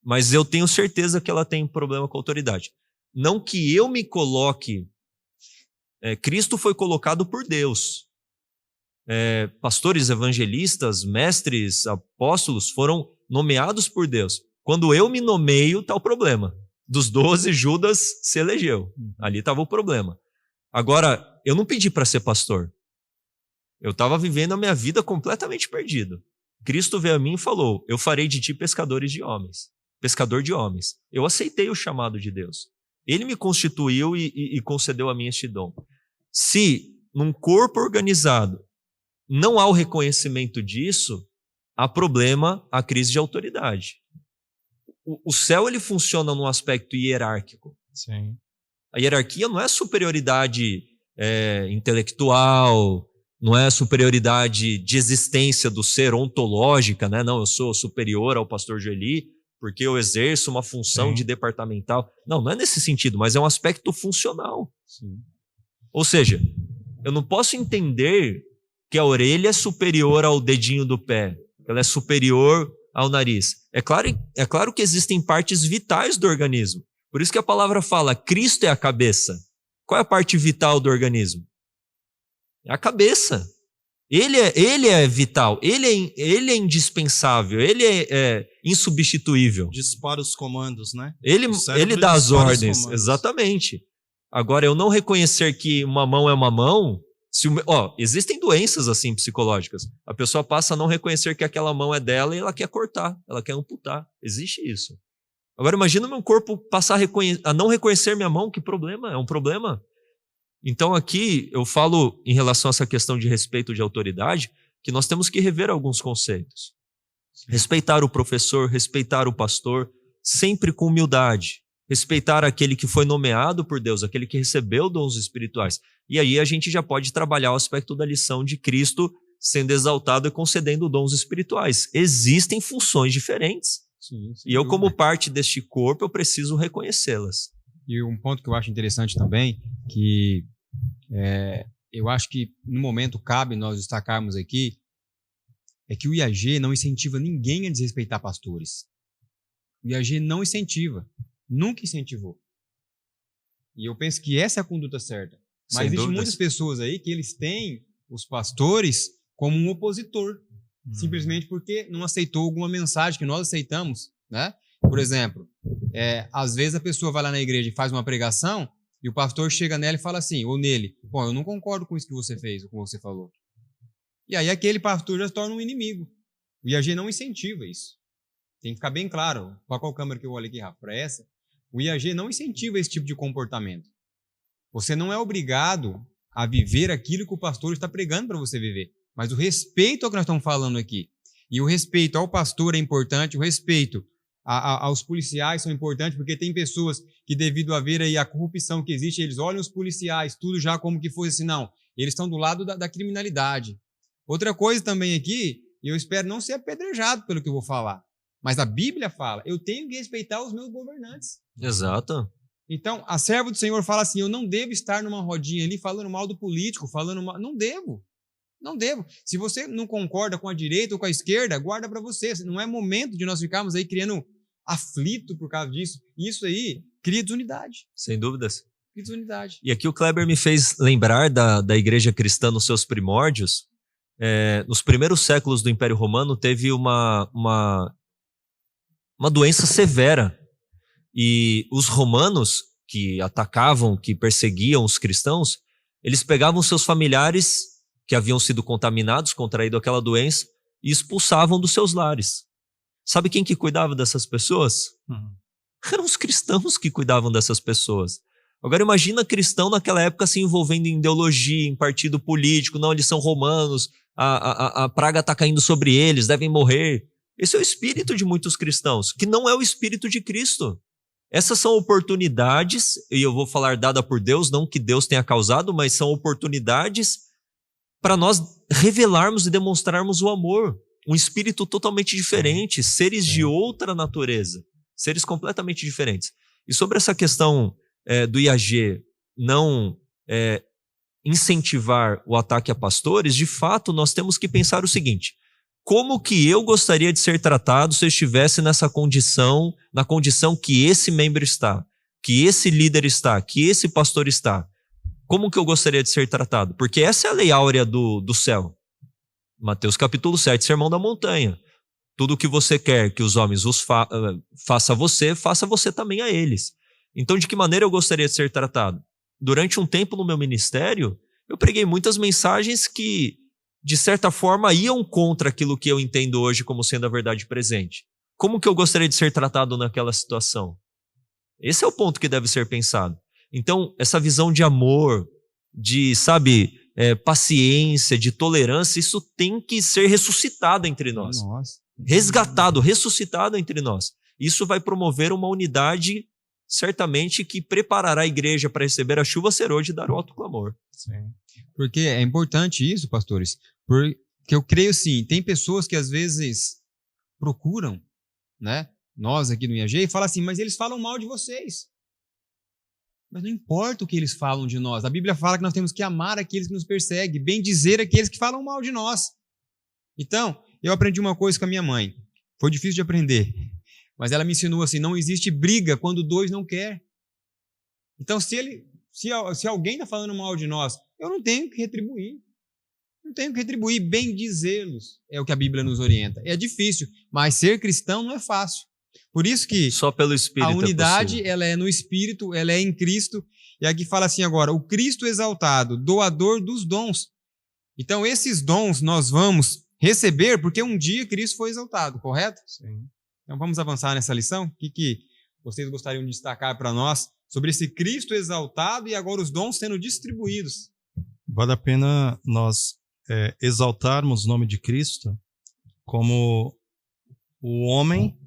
Mas eu tenho certeza que ela tem problema com a autoridade. Não que eu me coloque... Cristo foi colocado por Deus. Pastores, evangelistas, mestres, apóstolos foram nomeados por Deus. Quando eu me nomeio, está o problema. Dos 12, Judas se elegeu. Ali estava o problema. Agora, eu não pedi para ser pastor. Eu estava vivendo a minha vida completamente perdido. Cristo veio a mim e falou, eu farei de ti pescador de homens. Eu aceitei o chamado de Deus. Ele me constituiu e concedeu a mim este dom. Se num corpo organizado não há o reconhecimento disso, há problema, há crise de autoridade. O céu ele funciona num aspecto hierárquico. Sim. A hierarquia não é superioridade intelectual, não é superioridade de existência do ser ontológica, né? Não, eu sou superior ao pastor Joeli porque eu exerço uma função de departamental. Não é nesse sentido, mas é um aspecto funcional. Sim. Ou seja, eu não posso entender que a orelha é superior ao dedinho do pé, ela é superior ao nariz. É claro que existem partes vitais do organismo. Por isso que a palavra fala, Cristo é a cabeça. Qual é a parte vital do organismo? É a cabeça. Ele é vital, ele é indispensável, ele é insubstituível. Dispara os comandos, né? Ele dá as ordens, exatamente. Agora, eu não reconhecer que uma mão é uma mão... existem doenças assim psicológicas. A pessoa passa a não reconhecer que aquela mão é dela e ela quer cortar, ela quer amputar. Existe isso. Agora imagina meu corpo passar a não reconhecer minha mão, que problema? É um problema. Então aqui eu falo em relação a essa questão de respeito de autoridade, que nós temos que rever alguns conceitos. Respeitar o professor, respeitar o pastor, sempre com humildade. Respeitar aquele que foi nomeado por Deus, aquele que recebeu dons espirituais. E aí a gente já pode trabalhar o aspecto da lição de Cristo sendo exaltado e concedendo dons espirituais. Existem funções diferentes. Sim, e eu, como parte deste corpo, eu preciso reconhecê-las. E um ponto que eu acho interessante também, que eu acho que no momento cabe nós destacarmos aqui, é que o IAG não incentiva ninguém a desrespeitar pastores. O IAG não incentiva. Nunca incentivou. E eu penso que essa é a conduta certa. Mas existem muitas pessoas aí que eles têm os pastores como um opositor. Simplesmente porque não aceitou alguma mensagem que nós aceitamos, né? Por exemplo, às vezes a pessoa vai lá na igreja e faz uma pregação e o pastor chega nela e fala assim, ou nele, bom, eu não concordo com isso que você fez, ou com o que você falou. E aí aquele pastor já se torna um inimigo. O IAG não incentiva isso. Tem que ficar bem claro. Para qual câmera que eu olho aqui, Rafa? Para essa? O IAG não incentiva esse tipo de comportamento. Você não é obrigado a viver aquilo que o pastor está pregando para você viver. Mas o respeito ao que nós estamos falando aqui. E o respeito ao pastor é importante, o respeito aos policiais são importantes, porque tem pessoas que, devido a ver aí a corrupção que existe, eles olham os policiais, tudo já como que fosse assim, não. Eles estão do lado da criminalidade. Outra coisa também aqui, e eu espero não ser apedrejado pelo que eu vou falar, mas a Bíblia fala, eu tenho que respeitar os meus governantes. Exato. Então, a serva do Senhor fala assim, eu não devo estar numa rodinha ali falando mal do político, falando mal... Não devo. Não devo. Se você não concorda com a direita ou com a esquerda, guarda para você. Não é momento de nós ficarmos aí criando aflito por causa disso. E isso aí cria desunidade. Sem dúvidas. Cria desunidade. E aqui o Kleber me fez lembrar da igreja cristã nos seus primórdios. Nos primeiros séculos do Império Romano teve uma doença severa. E os romanos que atacavam, que perseguiam os cristãos, eles pegavam seus familiares que haviam sido contaminados, contraído aquela doença, e expulsavam dos seus lares. Sabe quem que cuidava dessas pessoas? Eram os cristãos que cuidavam dessas pessoas. Agora imagina cristão naquela época se envolvendo em ideologia, em partido político, não, eles são romanos, a praga está caindo sobre eles, devem morrer. Esse é o espírito de muitos cristãos, que não é o espírito de Cristo. Essas são oportunidades, e eu vou falar dada por Deus, não que Deus tenha causado, mas são oportunidades para nós revelarmos e demonstrarmos o amor. Um espírito totalmente diferente, seres de outra natureza, seres completamente diferentes. E sobre essa questão do IAG não incentivar o ataque a pastores, de fato nós temos que pensar o seguinte: como que eu gostaria de ser tratado se eu estivesse nessa condição, na condição que esse membro está, que esse líder está, que esse pastor está? Como que eu gostaria de ser tratado? Porque essa é a lei áurea do céu. Mateus capítulo 7, Sermão da Montanha. Tudo o que você quer que os homens faça a você, faça você também a eles. Então, de que maneira eu gostaria de ser tratado? Durante um tempo no meu ministério, eu preguei muitas mensagens que, de certa forma, iam contra aquilo que eu entendo hoje como sendo a verdade presente. Como que eu gostaria de ser tratado naquela situação? Esse é o ponto que deve ser pensado. Então, essa visão de amor, de, paciência, de tolerância, isso tem que ser ressuscitado entre nós. Resgatado, ressuscitado entre nós. Isso vai promover uma unidade, certamente, que preparará a igreja para receber a chuva serôdia e dar o alto clamor. Sim. Porque é importante isso, pastores, porque eu creio assim, tem pessoas que às vezes procuram, né, nós aqui no IAG, e falam assim, mas eles falam mal de vocês. Mas não importa o que eles falam de nós. A Bíblia fala que nós temos que amar aqueles que nos perseguem, bem dizer aqueles que falam mal de nós. Então, eu aprendi uma coisa com a minha mãe. Foi difícil de aprender, mas ela me ensinou assim, não existe briga quando dois não quer. Então, se alguém está falando mal de nós, eu não tenho que retribuir. Não tenho que retribuir, bem dizê-los. É o que a Bíblia nos orienta. É difícil, mas ser cristão não é fácil. Por isso que só pelo Espírito a unidade ela é no Espírito, ela é em Cristo. E aqui fala assim agora, o Cristo exaltado, doador dos dons. Então esses dons nós vamos receber porque um dia Cristo foi exaltado, correto? Sim. Então vamos avançar nessa lição? O que vocês gostariam de destacar para nós sobre esse Cristo exaltado e agora os dons sendo distribuídos? Vale a pena nós exaltarmos o nome de Cristo como o homem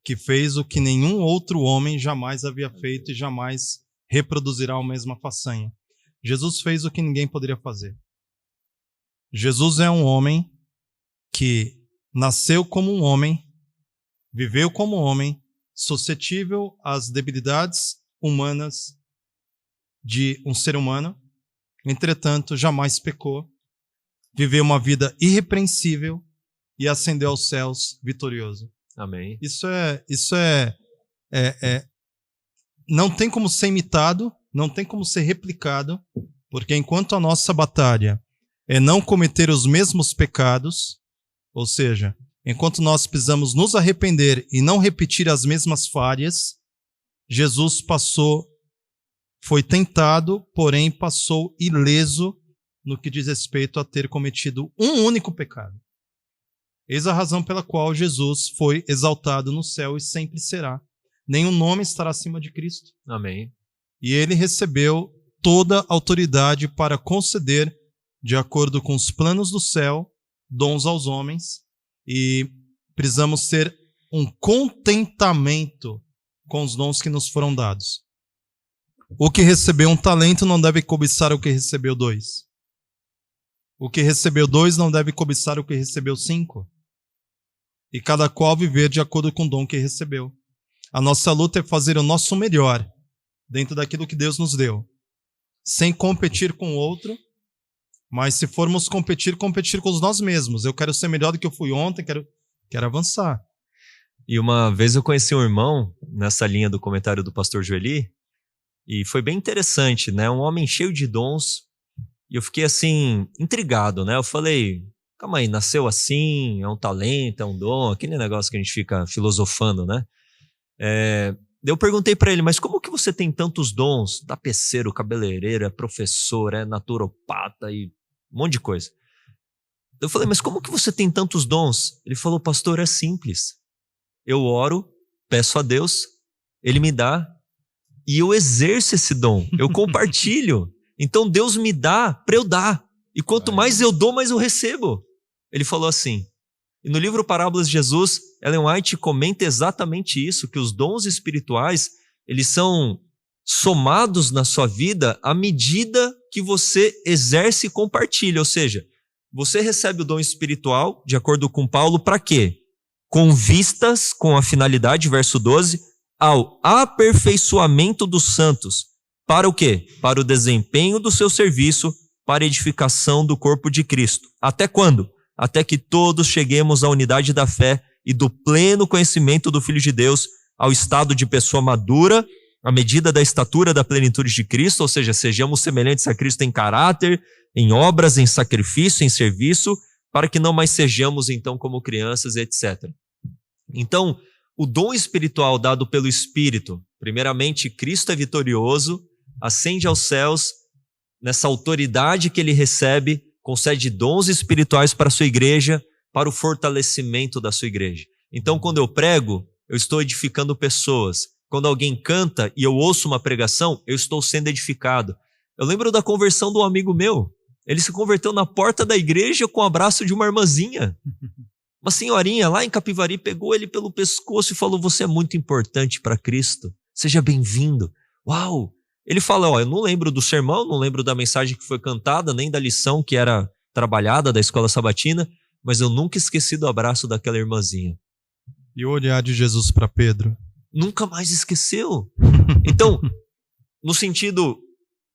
que fez o que nenhum outro homem jamais havia feito e jamais reproduzirá a mesma façanha. Jesus fez o que ninguém poderia fazer. Jesus é um homem que nasceu como um homem, viveu como homem, suscetível às debilidades humanas de um ser humano, entretanto, jamais pecou, viveu uma vida irrepreensível e ascendeu aos céus vitorioso. Amém. Isso não tem como ser imitado, não tem como ser replicado, porque enquanto a nossa batalha é não cometer os mesmos pecados, ou seja, enquanto nós precisamos nos arrepender e não repetir as mesmas falhas, Jesus foi tentado, porém passou ileso no que diz respeito a ter cometido um único pecado. Eis a razão pela qual Jesus foi exaltado no céu e sempre será. Nenhum nome estará acima de Cristo. Amém. E ele recebeu toda a autoridade para conceder, de acordo com os planos do céu, dons aos homens. E precisamos ter um contentamento com os dons que nos foram dados. O que recebeu um talento não deve cobiçar o que recebeu 2. O que recebeu 2 não deve cobiçar o que recebeu 5. E cada qual viver de acordo com o dom que recebeu. A nossa luta é fazer o nosso melhor dentro daquilo que Deus nos deu. Sem competir com o outro, mas se formos competir com nós mesmos. Eu quero ser melhor do que eu fui ontem, quero avançar. E uma vez eu conheci um irmão nessa linha do comentário do pastor Joeli, e foi bem interessante, né? Um homem cheio de dons, e eu fiquei assim, intrigado, né? Eu falei, calma aí, nasceu assim, é um talento, é um dom, aquele negócio que a gente fica filosofando, né? Eu perguntei para ele, mas como que você tem tantos dons? Tapeceiro, cabeleireiro, é professor, é naturopata e um monte de coisa. Eu falei, mas como que você tem tantos dons? Ele falou, pastor, é simples. Eu oro, peço a Deus, Ele me dá e eu exerço esse dom, eu compartilho. Então Deus me dá para eu dar. E quanto mais eu dou, mais eu recebo. Ele falou assim. E no livro Parábolas de Jesus, Ellen White comenta exatamente isso, que os dons espirituais, eles são somados na sua vida à medida que você exerce e compartilha. Ou seja, você recebe o dom espiritual, de acordo com Paulo, para quê? Com vistas, com a finalidade, verso 12, ao aperfeiçoamento dos santos. Para o quê? Para o desempenho do seu serviço, para a edificação do corpo de Cristo. Até quando? Até que todos cheguemos à unidade da fé e do pleno conhecimento do Filho de Deus, ao estado de pessoa madura, à medida da estatura da plenitude de Cristo, ou seja, sejamos semelhantes a Cristo em caráter, em obras, em sacrifício, em serviço, para que não mais sejamos então como crianças, etc. Então, o dom espiritual dado pelo Espírito, primeiramente, Cristo é vitorioso, ascende aos céus, nessa autoridade que ele recebe, concede dons espirituais para a sua igreja, para o fortalecimento da sua igreja. Então, quando eu prego, eu estou edificando pessoas. Quando alguém canta e eu ouço uma pregação, eu estou sendo edificado. Eu lembro da conversão de um amigo meu. Ele se converteu na porta da igreja com o abraço de uma irmãzinha. Uma senhorinha lá em Capivari pegou ele pelo pescoço e falou, você é muito importante para Cristo. Seja bem-vindo. Uau! Ele fala, eu não lembro do sermão, não lembro da mensagem que foi cantada, nem da lição que era trabalhada da escola sabatina, mas eu nunca esqueci do abraço daquela irmãzinha. E o olhar de Jesus para Pedro? Nunca mais esqueceu. Então, no sentido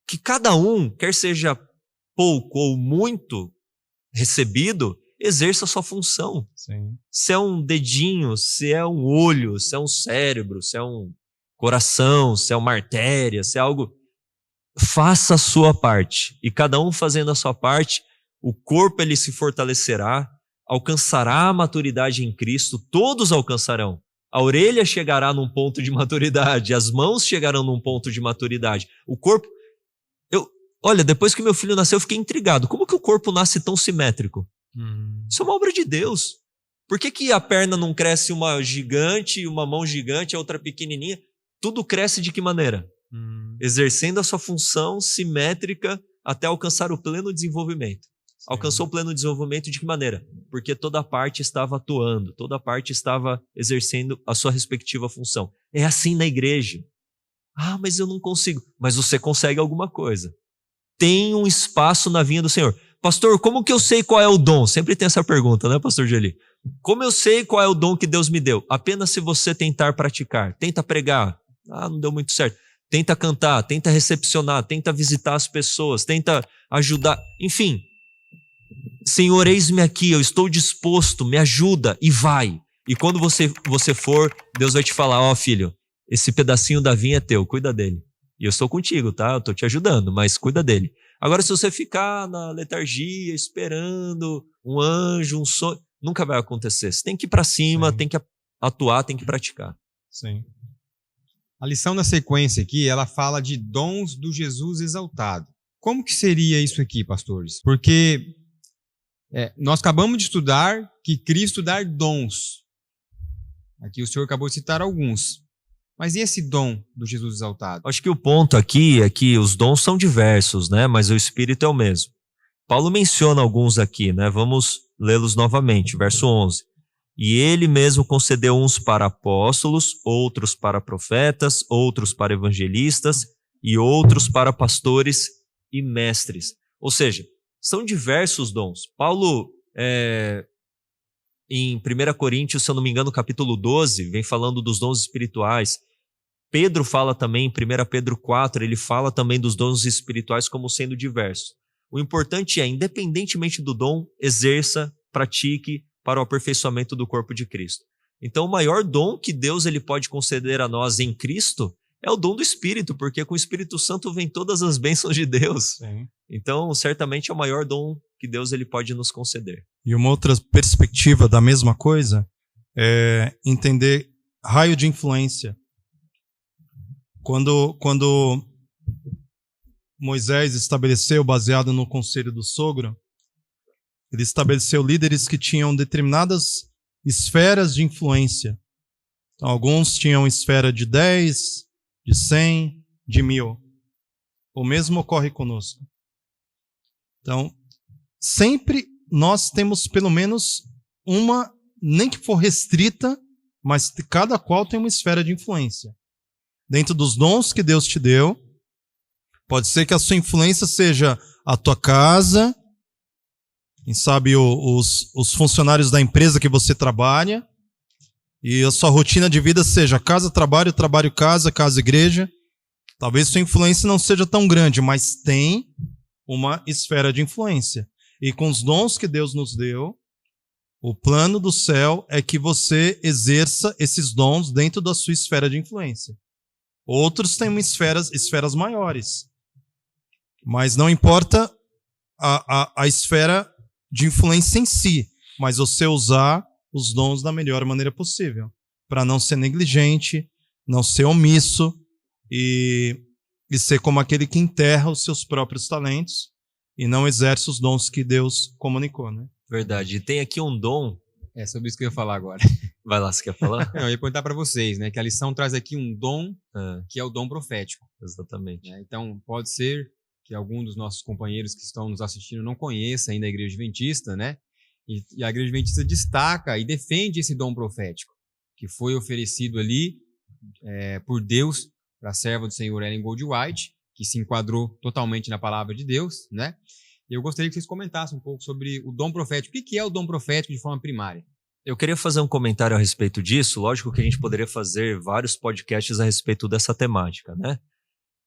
que cada um, quer seja pouco ou muito recebido, exerça a sua função. Sim. Se é um dedinho, se é um olho, se é um cérebro, se é um coração, se é uma artéria, se é algo, faça a sua parte. E cada um fazendo a sua parte, o corpo ele se fortalecerá, alcançará a maturidade em Cristo, todos alcançarão. A orelha chegará num ponto de maturidade, as mãos chegarão num ponto de maturidade. O corpo, olha, depois que meu filho nasceu, eu fiquei intrigado. Como que o corpo nasce tão simétrico? Isso é uma obra de Deus. Por que a perna não cresce uma gigante, uma mão gigante, a outra pequenininha? Tudo cresce de que maneira? Exercendo a sua função simétrica até alcançar o pleno desenvolvimento. Sim. Alcançou o pleno desenvolvimento de que maneira? Porque toda parte estava atuando, toda parte estava exercendo a sua respectiva função. É assim na igreja. Ah, mas eu não consigo. Mas você consegue alguma coisa. Tem um espaço na vinha do Senhor. Pastor, como que eu sei qual é o dom? Sempre tem essa pergunta, né, pastor Geli? Como eu sei qual é o dom que Deus me deu? Apenas se você tentar praticar. Tenta pregar. Ah, não deu muito certo. Tenta cantar, tenta recepcionar, tenta visitar as pessoas, tenta ajudar. Enfim, Senhor, eis-me aqui, eu estou disposto, me ajuda e vai. E quando você for, Deus vai te falar, ó filho, esse pedacinho da vinha é teu, cuida dele. E eu estou contigo, tá? Eu estou te ajudando, mas cuida dele. Agora, se você ficar na letargia, esperando um anjo, um sonho, nunca vai acontecer. Você tem que ir para cima, tem que atuar, tem que praticar. Sim. A lição na sequência aqui, ela fala de dons do Jesus exaltado. Como que seria isso aqui, pastores? Porque nós acabamos de estudar que Cristo dá dons. Aqui o senhor acabou de citar alguns. Mas e esse dom do Jesus exaltado? Acho que o ponto aqui é que os dons são diversos, né? Mas o Espírito é o mesmo. Paulo menciona alguns aqui, né? Vamos lê-los novamente, verso 11. E ele mesmo concedeu uns para apóstolos, outros para profetas, outros para evangelistas e outros para pastores e mestres. Ou seja, são diversos dons. Paulo, em 1 Coríntios, se eu não me engano, capítulo 12, vem falando dos dons espirituais. Pedro fala também, em 1 Pedro 4, ele fala também dos dons espirituais como sendo diversos. O importante é, independentemente do dom, exerça, pratique para o aperfeiçoamento do corpo de Cristo. Então, o maior dom que Deus ele pode conceder a nós em Cristo é o dom do Espírito, porque com o Espírito Santo vem todas as bênçãos de Deus. Sim. Então, certamente é o maior dom que Deus ele pode nos conceder. E uma outra perspectiva da mesma coisa é entender raio de influência. Quando Moisés estabeleceu, baseado no conselho do sogro, ele estabeleceu líderes que tinham determinadas esferas de influência. Então, alguns tinham esfera de 10, de 100, de 1000. O mesmo ocorre conosco. Então, sempre nós temos pelo menos uma, nem que for restrita, mas cada qual tem uma esfera de influência. Dentro dos dons que Deus te deu, pode ser que a sua influência seja a tua casa, quem sabe os funcionários da empresa que você trabalha, e a sua rotina de vida seja casa, trabalho, trabalho, casa, casa, igreja. Talvez sua influência não seja tão grande, mas tem uma esfera de influência. E com os dons que Deus nos deu, o plano do céu é que você exerça esses dons dentro da sua esfera de influência. Outros têm esferas maiores. Mas não importa a esfera de influência em si, mas você usar os dons da melhor maneira possível, para não ser negligente, não ser omisso e ser como aquele que enterra os seus próprios talentos e não exerce os dons que Deus comunicou, né? Verdade. E tem aqui um dom. É sobre isso que eu ia falar agora. Vai lá, você quer falar? Não, eu ia perguntar para vocês, né, que a lição traz aqui um dom que é o dom profético. Exatamente. Né? Então, pode ser que algum dos nossos companheiros que estão nos assistindo não conheça ainda a Igreja Adventista, né? E a Igreja Adventista destaca e defende esse dom profético, que foi oferecido ali por Deus para a serva do Senhor Ellen G. White, que se enquadrou totalmente na palavra de Deus, né? E eu gostaria que vocês comentassem um pouco sobre o dom profético. O que é o dom profético de forma primária? Eu queria fazer um comentário a respeito disso. Lógico que a gente poderia fazer vários podcasts a respeito dessa temática, né?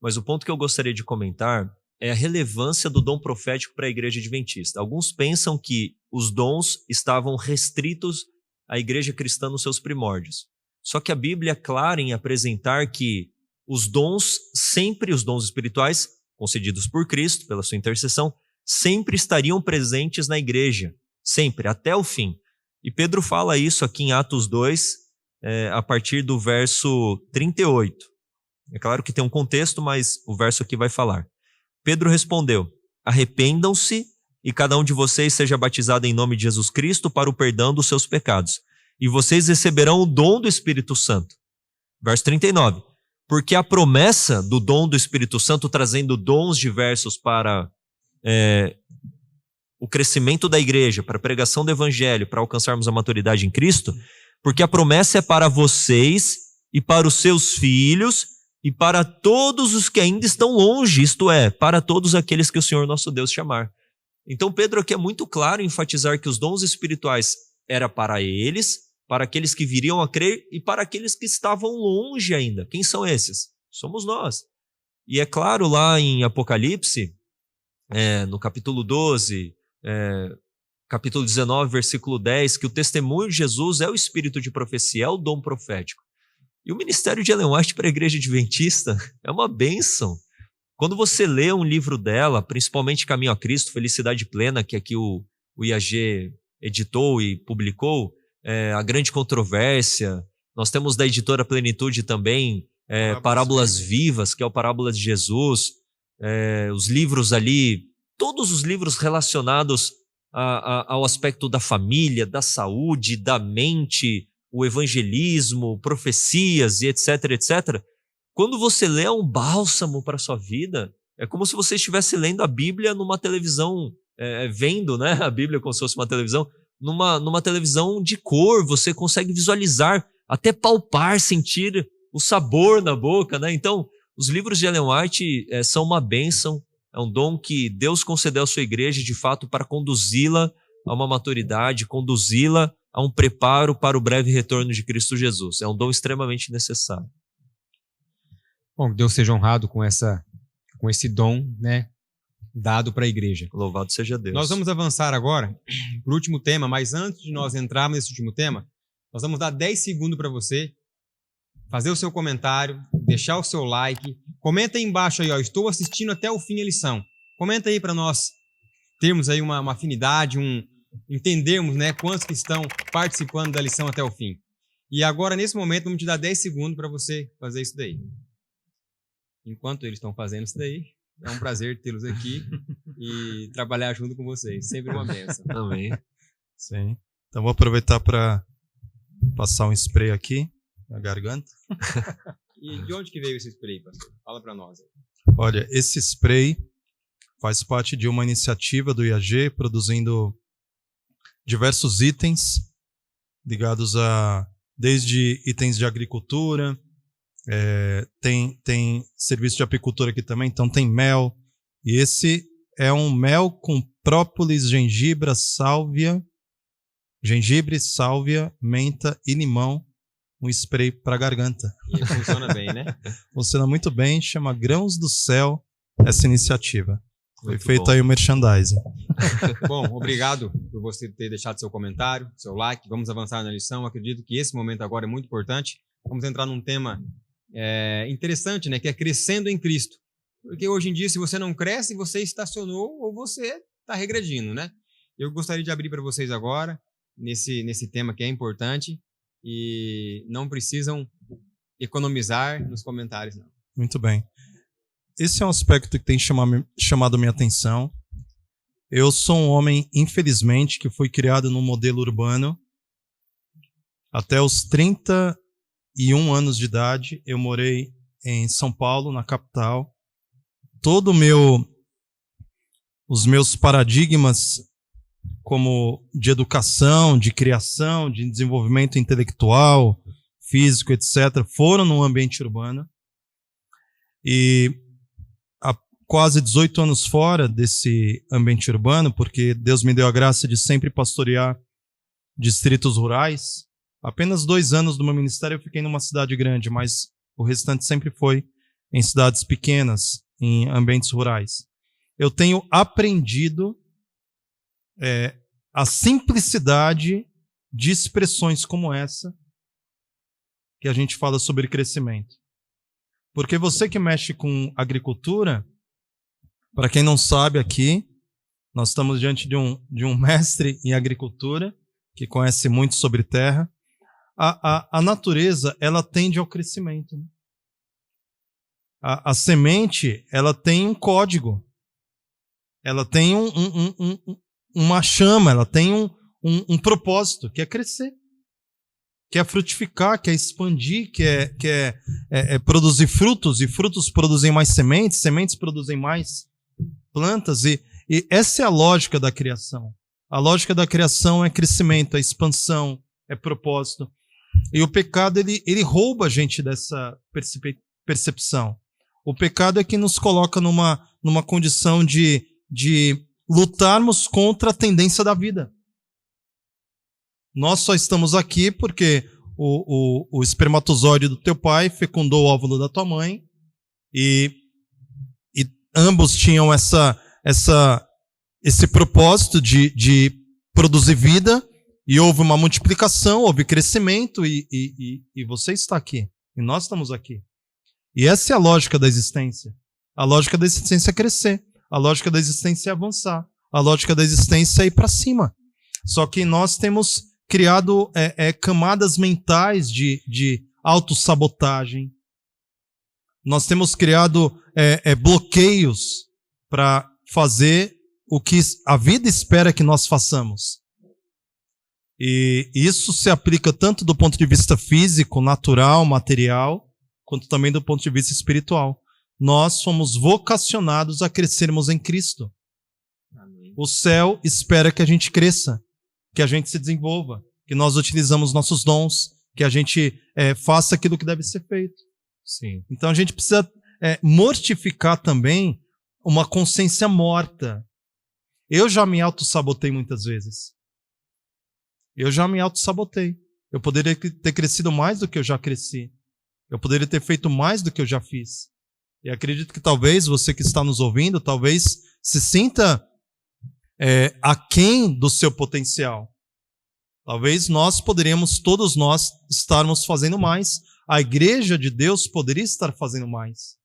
Mas o ponto que eu gostaria de comentar é a relevância do dom profético para a Igreja Adventista. Alguns pensam que os dons estavam restritos à Igreja Cristã nos seus primórdios. Só que a Bíblia é clara em apresentar que os dons espirituais, concedidos por Cristo, pela sua intercessão, sempre estariam presentes na Igreja. Sempre, até o fim. E Pedro fala isso aqui em Atos 2, a partir do verso 38. É claro que tem um contexto, mas o verso aqui vai falar. Pedro respondeu: arrependam-se e cada um de vocês seja batizado em nome de Jesus Cristo para o perdão dos seus pecados. E vocês receberão o dom do Espírito Santo. Verso 39. Porque a promessa do dom do Espírito Santo, trazendo dons diversos para o crescimento da igreja, para a pregação do evangelho, para alcançarmos a maturidade em Cristo, porque a promessa é para vocês e para os seus filhos e para todos os que ainda estão longe, isto é, para todos aqueles que o Senhor nosso Deus chamar. Então Pedro aqui é muito claro em enfatizar que os dons espirituais eram para eles, para aqueles que viriam a crer e para aqueles que estavam longe ainda. Quem são esses? Somos nós. E é claro lá em Apocalipse, no capítulo 12, capítulo 19, versículo 10, que o testemunho de Jesus é o espírito de profecia, é o dom profético. E o ministério de Ellen White para a Igreja Adventista é uma bênção. Quando você lê um livro dela, principalmente Caminho a Cristo, Felicidade Plena, que aqui o IAG editou e publicou, A Grande Controvérsia, nós temos da editora Plenitude também, Parábolas Vivas, que é o Parábola de Jesus, os livros ali, todos os livros relacionados ao aspecto da família, da saúde, da mente, o evangelismo, profecias e etc, etc. Quando você lê um bálsamo para a sua vida, é como se você estivesse lendo a Bíblia numa televisão, vendo, né, a Bíblia como se fosse uma televisão, numa televisão de cor, você consegue visualizar, até palpar, sentir o sabor na boca, né? Então, os livros de Ellen White são uma bênção, é um dom que Deus concedeu à sua igreja, de fato, para conduzi-la a uma maturidade, conduzi-la a um preparo para o breve retorno de Cristo Jesus. É um dom extremamente necessário. Bom, que Deus seja honrado com esse dom, né, dado para a igreja. Louvado seja Deus. Nós vamos avançar agora para o último tema, mas antes de nós entrarmos nesse último tema, Nós vamos dar 10 segundos para você fazer o seu comentário, deixar o seu like. Comenta aí embaixo aí, ó, estou assistindo até o fim a lição. Comenta aí para nós termos aí uma afinidade, entendermos, né, quantos que estão participando da lição até o fim. E agora, nesse momento, vamos te dar 10 segundos para você fazer isso daí. Enquanto eles estão fazendo isso daí, é um prazer tê-los aqui e trabalhar junto com vocês. Sempre uma bênção. Amém. Sim. Então, vou aproveitar para passar um spray aqui na garganta. E de onde que veio esse spray, pastor? Fala para nós. Olha, esse spray faz parte de uma iniciativa do IAG, produzindo diversos itens ligados desde itens de agricultura, tem serviço de apicultura aqui também, então tem mel. E esse é um mel com própolis, gengibre, sálvia, menta e limão, um spray para garganta. E funciona bem, né? Funciona muito bem, chama Grãos do Céu, essa iniciativa. Foi feito aí o merchandising. Bom, obrigado por você ter deixado seu comentário, seu like. Vamos avançar na lição. Acredito que esse momento agora é muito importante. Vamos entrar num tema interessante, né? Que é crescendo em Cristo. Porque hoje em dia, se você não cresce, você estacionou ou você está regredindo, né? Eu gostaria de abrir para vocês agora, nesse tema que é importante, e não precisam economizar nos comentários, não. Muito bem. Esse é um aspecto que tem chamado minha atenção. Eu sou um homem, infelizmente, que foi criado num modelo urbano. Até os 31 anos de idade, eu morei em São Paulo, na capital. Os meus paradigmas como de educação, de criação, de desenvolvimento intelectual, físico, etc., foram no ambiente urbano. E há quase 18 anos fora desse ambiente urbano, porque Deus me deu a graça de sempre pastorear distritos rurais. Apenas 2 anos do meu ministério eu fiquei numa cidade grande, mas o restante sempre foi em cidades pequenas, em ambientes rurais. Eu tenho aprendido a simplicidade de expressões como essa que a gente fala sobre crescimento. Porque você que mexe com agricultura, para quem não sabe aqui, nós estamos diante de um mestre em agricultura, que conhece muito sobre terra. A natureza, ela tende ao crescimento. Né? A semente, ela tem um código. Ela tem uma chama, ela tem um propósito, que é crescer. Que é frutificar, que é expandir, que é produzir frutos, e frutos produzem mais sementes, sementes produzem mais plantas, e essa é a lógica da criação. A lógica da criação é crescimento, é expansão, é propósito. E o pecado, ele rouba a gente dessa percepção. O pecado é que nos coloca numa condição de lutarmos contra a tendência da vida. Nós só estamos aqui porque o espermatozoide do teu pai fecundou o óvulo da tua mãe e ambos tinham esse propósito de produzir vida, e houve uma multiplicação, houve crescimento e você está aqui. E nós estamos aqui. E essa é a lógica da existência. A lógica da existência é crescer. A lógica da existência é avançar. A lógica da existência é ir para cima. Só que nós temos criado camadas mentais de autossabotagem. Nós temos criado bloqueios para fazer o que a vida espera que nós façamos. E isso se aplica tanto do ponto de vista físico, natural, material, quanto também do ponto de vista espiritual. Nós fomos vocacionados a crescermos em Cristo. Amém. O céu espera que a gente cresça, que a gente se desenvolva, que nós utilizamos nossos dons, que a gente faça aquilo que deve ser feito. Sim. Então a gente precisa mortificar também uma consciência morta. Eu já me autossabotei muitas vezes. Eu poderia ter crescido mais do que eu já cresci. Eu poderia ter feito mais do que eu já fiz. E acredito que talvez você que está nos ouvindo, talvez se sinta aquém do seu potencial. Talvez todos nós, estarmos fazendo mais. A igreja de Deus poderia estar fazendo mais.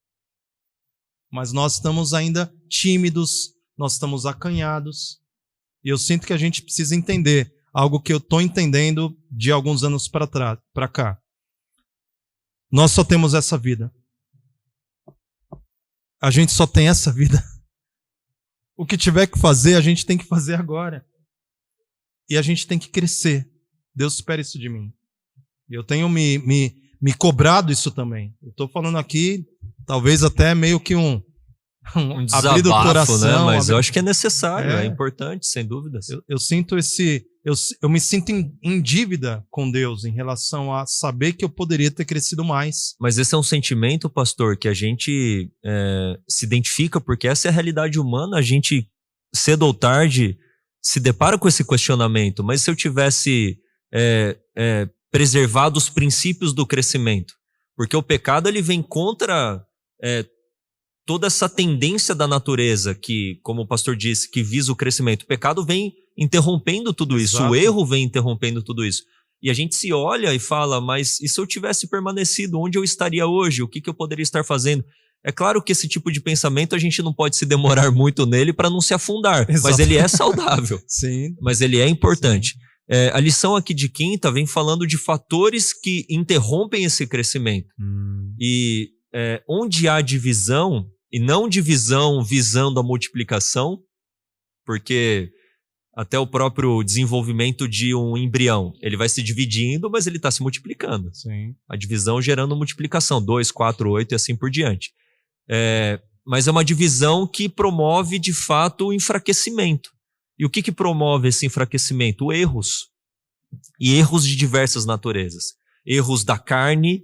Mas nós estamos ainda tímidos, nós estamos acanhados. E eu sinto que a gente precisa entender algo que eu estou entendendo de alguns anos para cá. Nós só temos essa vida. A gente só tem essa vida. O que tiver que fazer, a gente tem que fazer agora. E a gente tem que crescer. Deus espera isso de mim. Eu tenho me cobrado isso também. Eu estou falando aqui, talvez até meio que um desabafo, abrir do coração. Né? Mas eu acho que é necessário, é importante, sem dúvidas. Eu sinto eu me sinto em dívida com Deus em relação a saber que eu poderia ter crescido mais. Mas esse é um sentimento, pastor, que a gente se identifica, porque essa é a realidade humana. A gente, cedo ou tarde, se depara com esse questionamento. Mas se eu tivesse preservado os princípios do crescimento? Porque o pecado ele vem contra toda essa tendência da natureza que, como o pastor disse, que visa o crescimento. O pecado vem interrompendo tudo isso, Exato. O erro vem interrompendo tudo isso. E a gente se olha e fala, mas e se eu tivesse permanecido, onde eu estaria hoje? O que eu poderia estar fazendo? É claro que esse tipo de pensamento a gente não pode se demorar muito nele para não se afundar, Exato. Mas ele é saudável, Sim. Mas ele é importante. A lição aqui de quinta vem falando de fatores que interrompem esse crescimento. E onde há divisão, e não divisão visando a multiplicação, porque até o próprio desenvolvimento de um embrião, ele vai se dividindo, mas ele está se multiplicando. Sim. A divisão gerando multiplicação, 2, 4, 8 e assim por diante. Mas é uma divisão que promove, de fato, o enfraquecimento. E o que promove esse enfraquecimento? Erros. E erros de diversas naturezas. Erros da carne,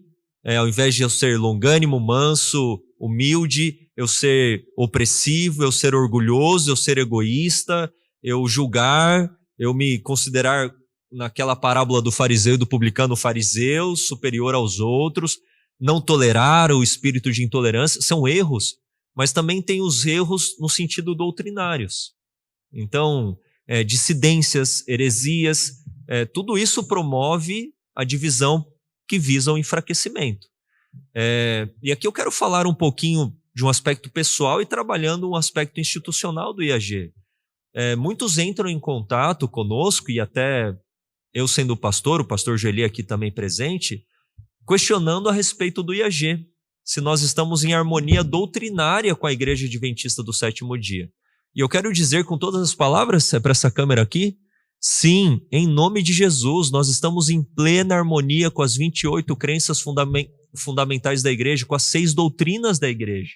ao invés de eu ser longânimo, manso, humilde, eu ser opressivo, eu ser orgulhoso, eu ser egoísta, eu julgar, eu me considerar, naquela parábola do fariseu e do publicano, fariseu, superior aos outros, não tolerar o espírito de intolerância, são erros, mas também tem os erros no sentido doutrinários. Então, dissidências, heresias, tudo isso promove a divisão que visa o enfraquecimento. E aqui eu quero falar um pouquinho de um aspecto pessoal e trabalhando um aspecto institucional do IAG. Muitos entram em contato conosco, e até eu sendo o pastor Joeli aqui também presente, questionando a respeito do IAG, se nós estamos em harmonia doutrinária com a Igreja Adventista do Sétimo Dia. E eu quero dizer com todas as palavras, para essa câmera aqui, sim, em nome de Jesus, nós estamos em plena harmonia com as 28 crenças fundamentais da Igreja, com as 6 doutrinas da Igreja.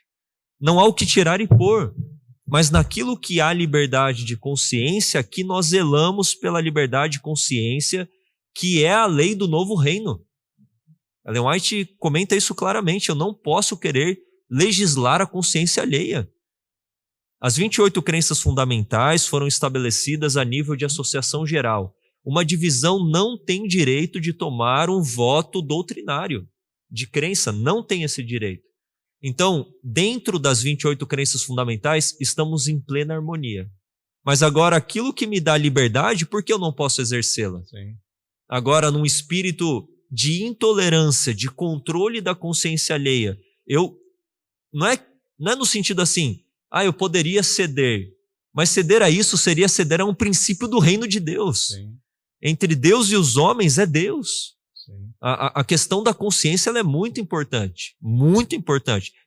Não há o que tirar e pôr. Mas naquilo que há liberdade de consciência, aqui nós zelamos pela liberdade de consciência, que é a lei do novo reino. Ellen White comenta isso claramente, eu não posso querer legislar a consciência alheia. As 28 crenças fundamentais foram estabelecidas a nível de associação geral. Uma divisão não tem direito de tomar um voto doutrinário de crença, não tem esse direito. Então, dentro das 28 crenças fundamentais, estamos em plena harmonia. Mas agora, aquilo que me dá liberdade, por que eu não posso exercê-la? Agora, num espírito de intolerância, de controle da consciência alheia, não é no sentido assim, eu poderia ceder. Mas ceder a isso seria ceder a um princípio do reino de Deus. Sim. Entre Deus e os homens é Deus. A questão da consciência ela é muito importante,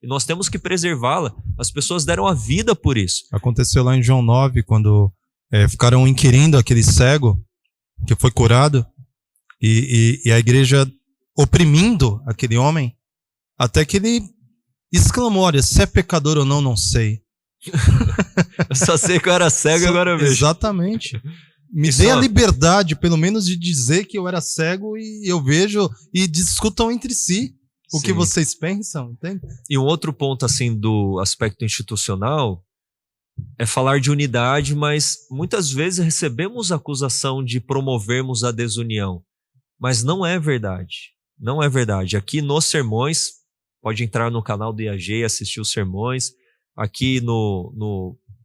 e nós temos que preservá-la. As pessoas deram a vida por isso. Aconteceu lá em João 9, quando ficaram inquirindo aquele cego que foi curado, e a igreja oprimindo aquele homem, até que ele exclamou, olha, se é pecador ou não, não sei. Eu só sei que eu era cego e agora eu vejo. Exatamente. Me dê a liberdade, pelo menos, de dizer que eu era cego e eu vejo, e discutam entre si o que vocês pensam, entende? E um outro ponto, assim, do aspecto institucional é falar de unidade, mas muitas vezes recebemos a acusação de promovermos a desunião. Mas não é verdade. Não é verdade. Aqui nos sermões, pode entrar no canal do IAG e assistir os sermões. Aqui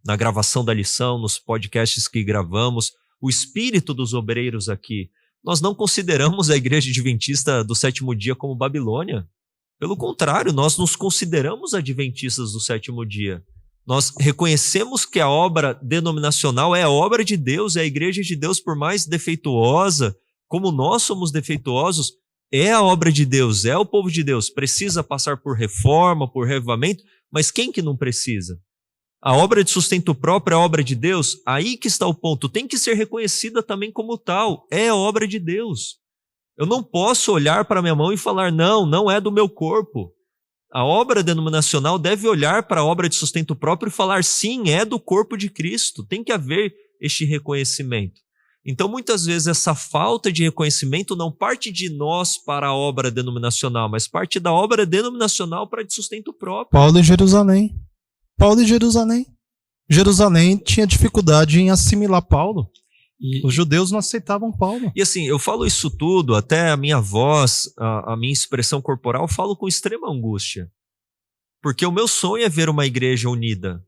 na gravação da lição, nos podcasts que gravamos, o espírito dos obreiros aqui. Nós não consideramos a igreja adventista do sétimo dia como Babilônia. Pelo contrário, nós nos consideramos adventistas do sétimo dia. Nós reconhecemos que a obra denominacional é a obra de Deus, é a igreja de Deus, por mais defeituosa, como nós somos defeituosos, é a obra de Deus, é o povo de Deus. Precisa passar por reforma, por revivamento, mas quem que não precisa? A obra de sustento próprio é a obra de Deus? Aí que está o ponto. Tem que ser reconhecida também como tal. É a obra de Deus. Eu não posso olhar para a minha mão e falar, não é do meu corpo. A obra denominacional deve olhar para a obra de sustento próprio e falar, sim, é do corpo de Cristo. Tem que haver este reconhecimento. Então, muitas vezes, essa falta de reconhecimento não parte de nós para a obra denominacional, mas parte da obra denominacional para a de sustento próprio. Paulo e Jerusalém. Jerusalém tinha dificuldade em assimilar Paulo. Os judeus não aceitavam Paulo. E assim, eu falo isso tudo, até a minha voz, a minha expressão corporal, eu falo com extrema angústia. Porque o meu sonho é ver uma igreja unida,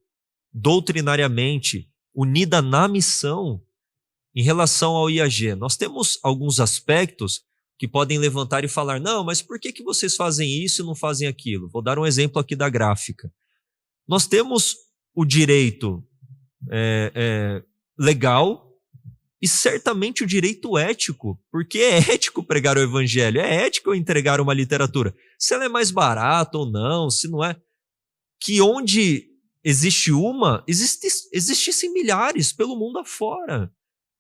doutrinariamente, unida na missão, em relação ao IAG. Nós temos alguns aspectos que podem levantar e falar, não, mas por que vocês fazem isso e não fazem aquilo? Vou dar um exemplo aqui da gráfica. Nós temos o direito legal, e certamente o direito ético, porque é ético pregar o evangelho, é ético entregar uma literatura. Se ela é mais barata ou não, se não é. Que onde existe uma, existissem milhares pelo mundo afora.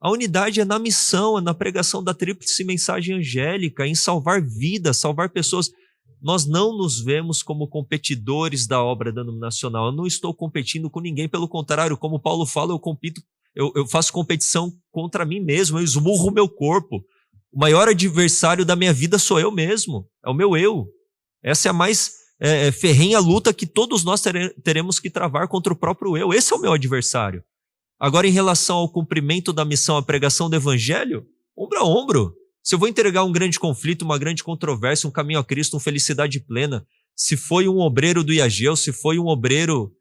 A unidade é na missão, é na pregação da tríplice mensagem angélica, em salvar vidas, salvar pessoas. Nós não nos vemos como competidores da obra denominacional. Eu não estou competindo com ninguém, pelo contrário, como Paulo fala, eu faço competição contra mim mesmo, eu esmurro o meu corpo. O maior adversário da minha vida sou eu mesmo, é o meu eu. Essa é a mais ferrenha luta que todos nós teremos que travar contra o próprio eu. Esse é o meu adversário. Agora, em relação ao cumprimento da missão, a pregação do evangelho, ombro a ombro. Se eu vou entregar um grande conflito, uma grande controvérsia, um caminho a Cristo, uma felicidade plena, se foi um obreiro do IAG, se foi um obreiro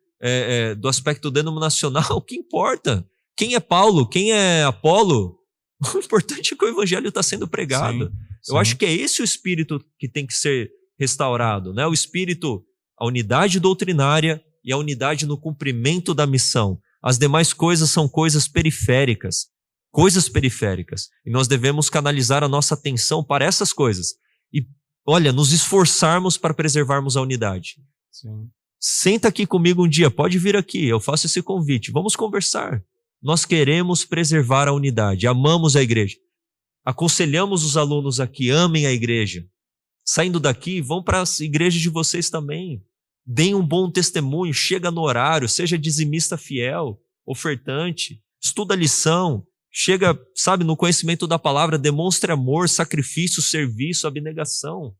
do aspecto denominacional, o que importa? Quem é Paulo? Quem é Apolo? O importante é que o evangelho está sendo pregado. Sim. Eu acho que é esse o espírito que tem que ser restaurado, né? O espírito, a unidade doutrinária e a unidade no cumprimento da missão. As demais coisas são coisas periféricas. E nós devemos canalizar a nossa atenção para essas coisas. E, olha, nos esforçarmos para preservarmos a unidade. Sim. Senta aqui comigo um dia, pode vir aqui, eu faço esse convite. Vamos conversar. Nós queremos preservar a unidade, amamos a igreja. Aconselhamos os alunos aqui, amem a igreja. Saindo daqui, vão para as igrejas de vocês também. Deem um bom testemunho, chega no horário, seja dizimista fiel, ofertante, estuda a lição, chega, no conhecimento da palavra, demonstre amor, sacrifício, serviço, abnegação.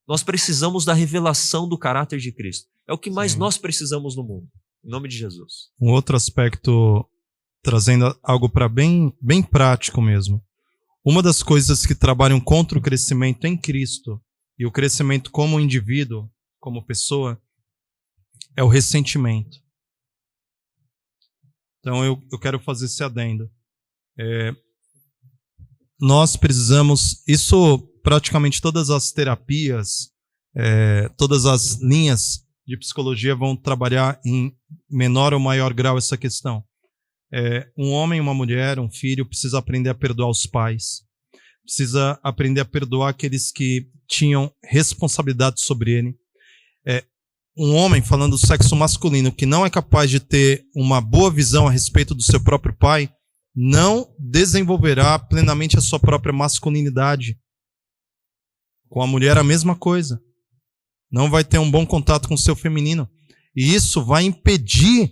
Nós precisamos da revelação do caráter de Cristo. É o que mais nós precisamos no mundo. Em nome de Jesus. Um outro aspecto, trazendo algo para bem prático mesmo. Uma das coisas que trabalham contra o crescimento em Cristo e o crescimento como indivíduo, como pessoa, é o ressentimento. Então eu quero fazer esse adendo. Nós precisamos, isso praticamente todas as terapias, todas as linhas de psicologia vão trabalhar em menor ou maior grau essa questão. Um homem, uma mulher, um filho precisa aprender a perdoar os pais, precisa aprender a perdoar aqueles que tinham responsabilidade sobre ele. Um homem, falando do sexo masculino, que não é capaz de ter uma boa visão a respeito do seu próprio pai, não desenvolverá plenamente a sua própria masculinidade. Com a mulher, a mesma coisa. Não vai ter um bom contato com o seu feminino. E isso vai impedir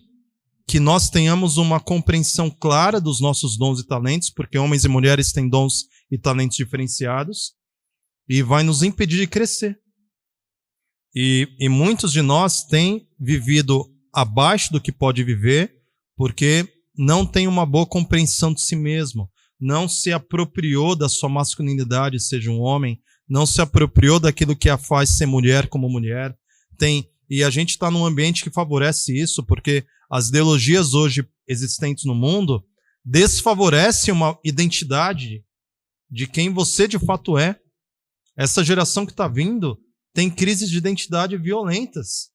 que nós tenhamos uma compreensão clara dos nossos dons e talentos, porque homens e mulheres têm dons e talentos diferenciados, e vai nos impedir de crescer. E muitos de nós têm vivido abaixo do que pode viver, porque não tem uma boa compreensão de si mesmo, não se apropriou da sua masculinidade, seja um homem, não se apropriou daquilo que a faz ser mulher como mulher. E a gente está num ambiente que favorece isso, porque as ideologias hoje existentes no mundo desfavorece uma identidade de quem você de fato é. Essa geração que está vindo tem crises de identidade violentas.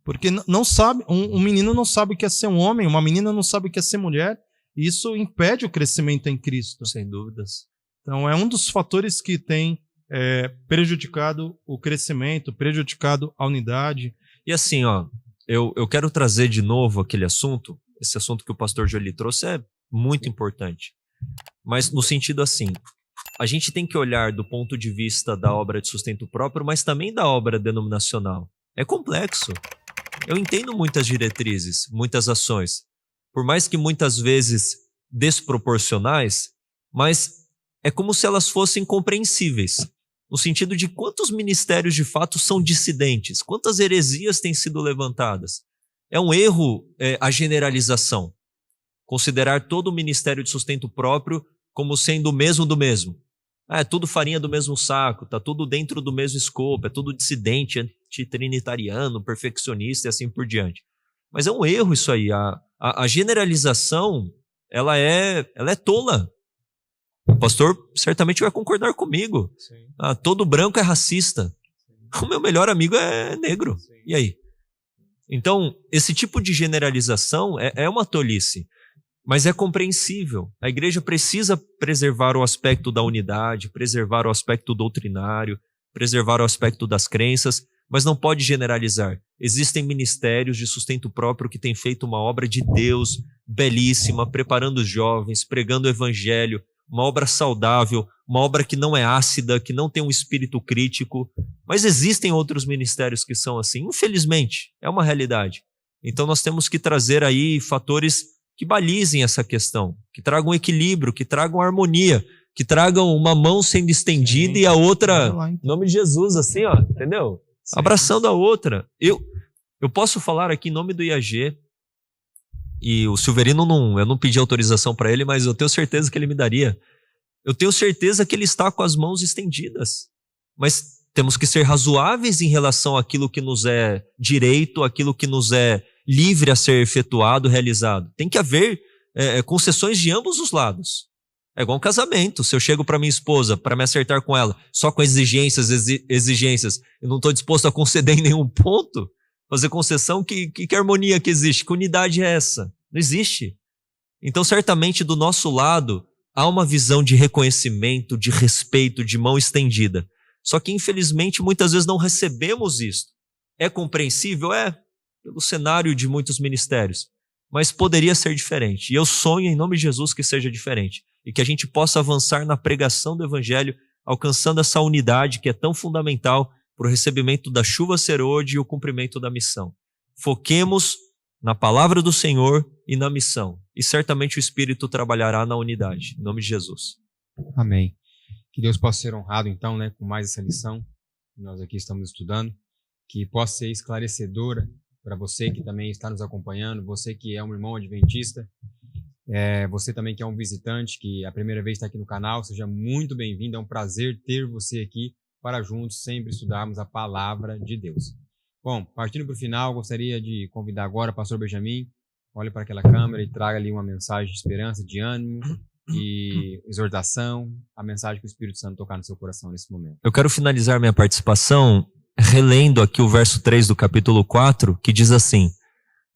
Porque não sabe, um menino não sabe o que é ser um homem, uma menina não sabe o que é ser mulher, e isso impede o crescimento em Cristo. Sem dúvidas. Então é um dos fatores que tem prejudicado o crescimento, prejudicado a unidade. E assim, eu quero trazer de novo aquele assunto, esse assunto que o pastor Joeli trouxe é muito importante, mas no sentido assim, a gente tem que olhar do ponto de vista da obra de sustento próprio, mas também da obra denominacional. É complexo. Eu entendo muitas diretrizes, muitas ações, por mais que muitas vezes desproporcionais, mas é como se elas fossem compreensíveis, no sentido de quantos ministérios de fato são dissidentes, quantas heresias têm sido levantadas. É um erro a generalização, considerar todo o ministério de sustento próprio como sendo o mesmo do mesmo. É tudo farinha do mesmo saco, tá tudo dentro do mesmo escopo, é tudo dissidente, antitrinitariano, perfeccionista e assim por diante. Mas é um erro isso aí. A generalização, ela é tola. O pastor certamente vai concordar comigo. Todo branco é racista. O meu melhor amigo é negro. E aí? Então, esse tipo de generalização é uma tolice. Mas é compreensível. A igreja precisa preservar o aspecto da unidade, preservar o aspecto doutrinário, preservar o aspecto das crenças, mas não pode generalizar. Existem ministérios de sustento próprio que têm feito uma obra de Deus belíssima, preparando os jovens, pregando o evangelho, uma obra saudável, uma obra que não é ácida, que não tem um espírito crítico. Mas existem outros ministérios que são assim. Infelizmente, é uma realidade. Então nós temos que trazer aí fatores que balizem essa questão, que tragam equilíbrio, que tragam harmonia, que tragam uma mão sendo estendida e a outra, em nome de Jesus, assim, entendeu? Sim. Abraçando a outra. Eu posso falar aqui em nome do IAG, e o Silverino, eu não pedi autorização para ele, mas eu tenho certeza que ele me daria. Eu tenho certeza que ele está com as mãos estendidas, mas temos que ser razoáveis em relação àquilo que nos é direito, àquilo que nos é livre a ser efetuado, realizado. Tem que haver concessões de ambos os lados. É igual um casamento. Se eu chego para minha esposa, para me acertar com ela, só com exigências, eu não estou disposto a conceder em nenhum ponto, fazer concessão, que harmonia que existe? Que unidade é essa? Não existe. Então, certamente, do nosso lado, há uma visão de reconhecimento, de respeito, de mão estendida. Só que, infelizmente, muitas vezes não recebemos isso. É compreensível? Pelo cenário de muitos ministérios, mas poderia ser diferente. E eu sonho em nome de Jesus que seja diferente e que a gente possa avançar na pregação do evangelho, alcançando essa unidade que é tão fundamental para o recebimento da chuva serôdia e o cumprimento da missão. Foquemos na palavra do Senhor e na missão, e certamente o Espírito trabalhará na unidade, em nome de Jesus. Amém. Que Deus possa ser honrado então, com mais essa lição que nós aqui estamos estudando, que possa ser esclarecedora para você que também está nos acompanhando, você que é um irmão adventista, você também que é um visitante, que a primeira vez está aqui no canal, seja muito bem-vindo, é um prazer ter você aqui para juntos sempre estudarmos a palavra de Deus. Bom, partindo para o final, gostaria de convidar agora o pastor Benjamin, olhe para aquela câmera e traga ali uma mensagem de esperança, de ânimo e exortação, a mensagem que o Espírito Santo tocar no seu coração nesse momento. Eu quero finalizar minha participação relendo aqui o verso 3 do capítulo 4, que diz assim: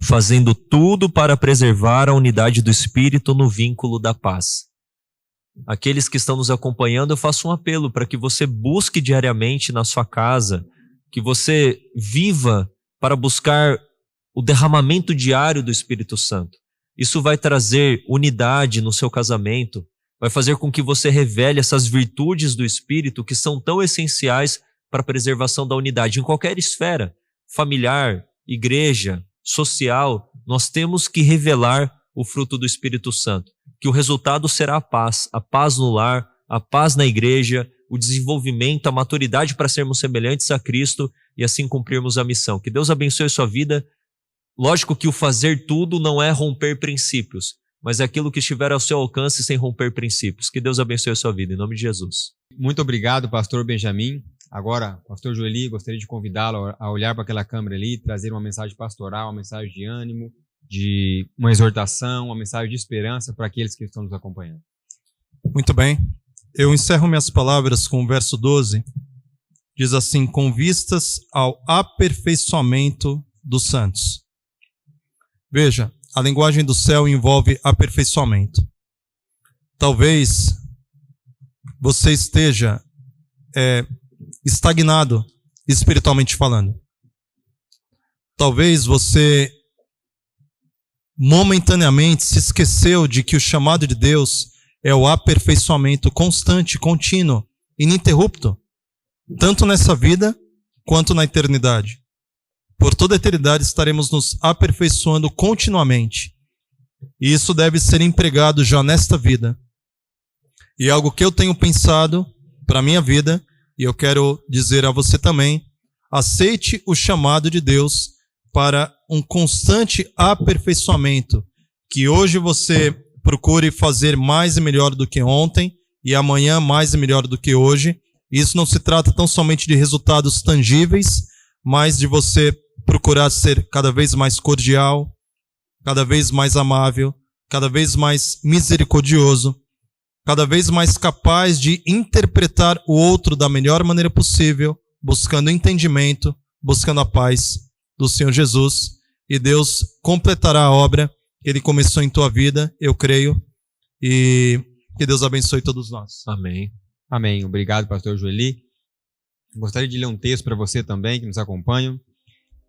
fazendo tudo para preservar a unidade do Espírito no vínculo da paz. Aqueles que estão nos acompanhando, eu faço um apelo para que você busque diariamente na sua casa, que você viva para buscar o derramamento diário do Espírito Santo. Isso vai trazer unidade no seu casamento, vai fazer com que você revele essas virtudes do Espírito que são tão essenciais para a preservação da unidade em qualquer esfera, familiar, igreja, social. Nós temos que revelar o fruto do Espírito Santo, que o resultado será a paz no lar, a paz na igreja, o desenvolvimento, a maturidade para sermos semelhantes a Cristo e assim cumprirmos a missão. Que Deus abençoe a sua vida. Lógico que o fazer tudo não é romper princípios, mas é aquilo que estiver ao seu alcance sem romper princípios. Que Deus abençoe a sua vida, em nome de Jesus. Muito obrigado, pastor Benjamin. Agora, pastor Joeli, gostaria de convidá-lo a olhar para aquela câmera ali, trazer uma mensagem pastoral, uma mensagem de ânimo de uma exortação, uma mensagem de esperança para aqueles que estão nos acompanhando. Muito bem. Eu encerro minhas palavras com o verso 12. Diz assim: com vistas ao aperfeiçoamento dos santos. Veja, a linguagem do céu envolve aperfeiçoamento. Talvez você esteja estagnado espiritualmente falando. Talvez você momentaneamente se esqueceu de que o chamado de Deus é o aperfeiçoamento constante, contínuo, ininterrupto, tanto nessa vida quanto na eternidade. Por toda a eternidade estaremos nos aperfeiçoando continuamente. E isso deve ser empregado já nesta vida. E algo que eu tenho pensado para a minha vida, e eu quero dizer a você também: aceite o chamado de Deus para um constante aperfeiçoamento. Que hoje você procure fazer mais e melhor do que ontem, e amanhã mais e melhor do que hoje. Isso não se trata tão somente de resultados tangíveis, mas de você procurar ser cada vez mais cordial, cada vez mais amável, cada vez mais misericordioso, cada vez mais capaz de interpretar o outro da melhor maneira possível, buscando entendimento, buscando a paz do Senhor Jesus. E Deus completará a obra que Ele começou em tua vida, eu creio, e que Deus abençoe todos nós. Amém. Amém. Obrigado, pastor Joeli. Gostaria de ler um texto para você também, que nos acompanha.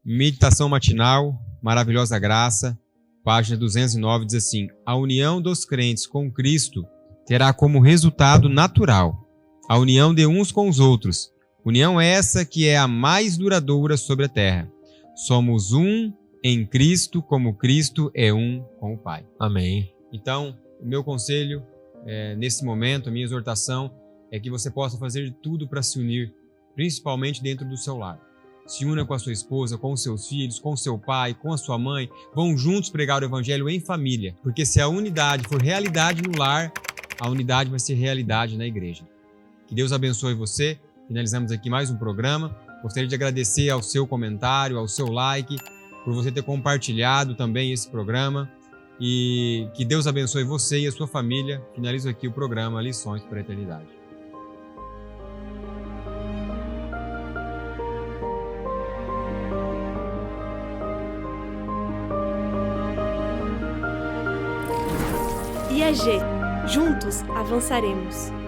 Meditação matinal, Maravilhosa Graça, página 209, diz assim: a união dos crentes com Cristo terá como resultado natural a união de uns com os outros. União essa que é a mais duradoura sobre a terra. Somos um em Cristo, como Cristo é um com o Pai. Amém. Então, o meu conselho, nesse momento, a minha exortação, é que você possa fazer de tudo para se unir, principalmente dentro do seu lar. Se una com a sua esposa, com os seus filhos, com o seu pai, com a sua mãe. Vão juntos pregar o evangelho em família. Porque se a unidade for realidade no lar, a unidade vai ser realidade na igreja. Que Deus abençoe você. Finalizamos aqui mais um programa. Gostaria de agradecer ao seu comentário, ao seu like, por você ter compartilhado também esse programa. E que Deus abençoe você e a sua família. Finalizo aqui o programa Lições para a Eternidade. IAG. Juntos avançaremos.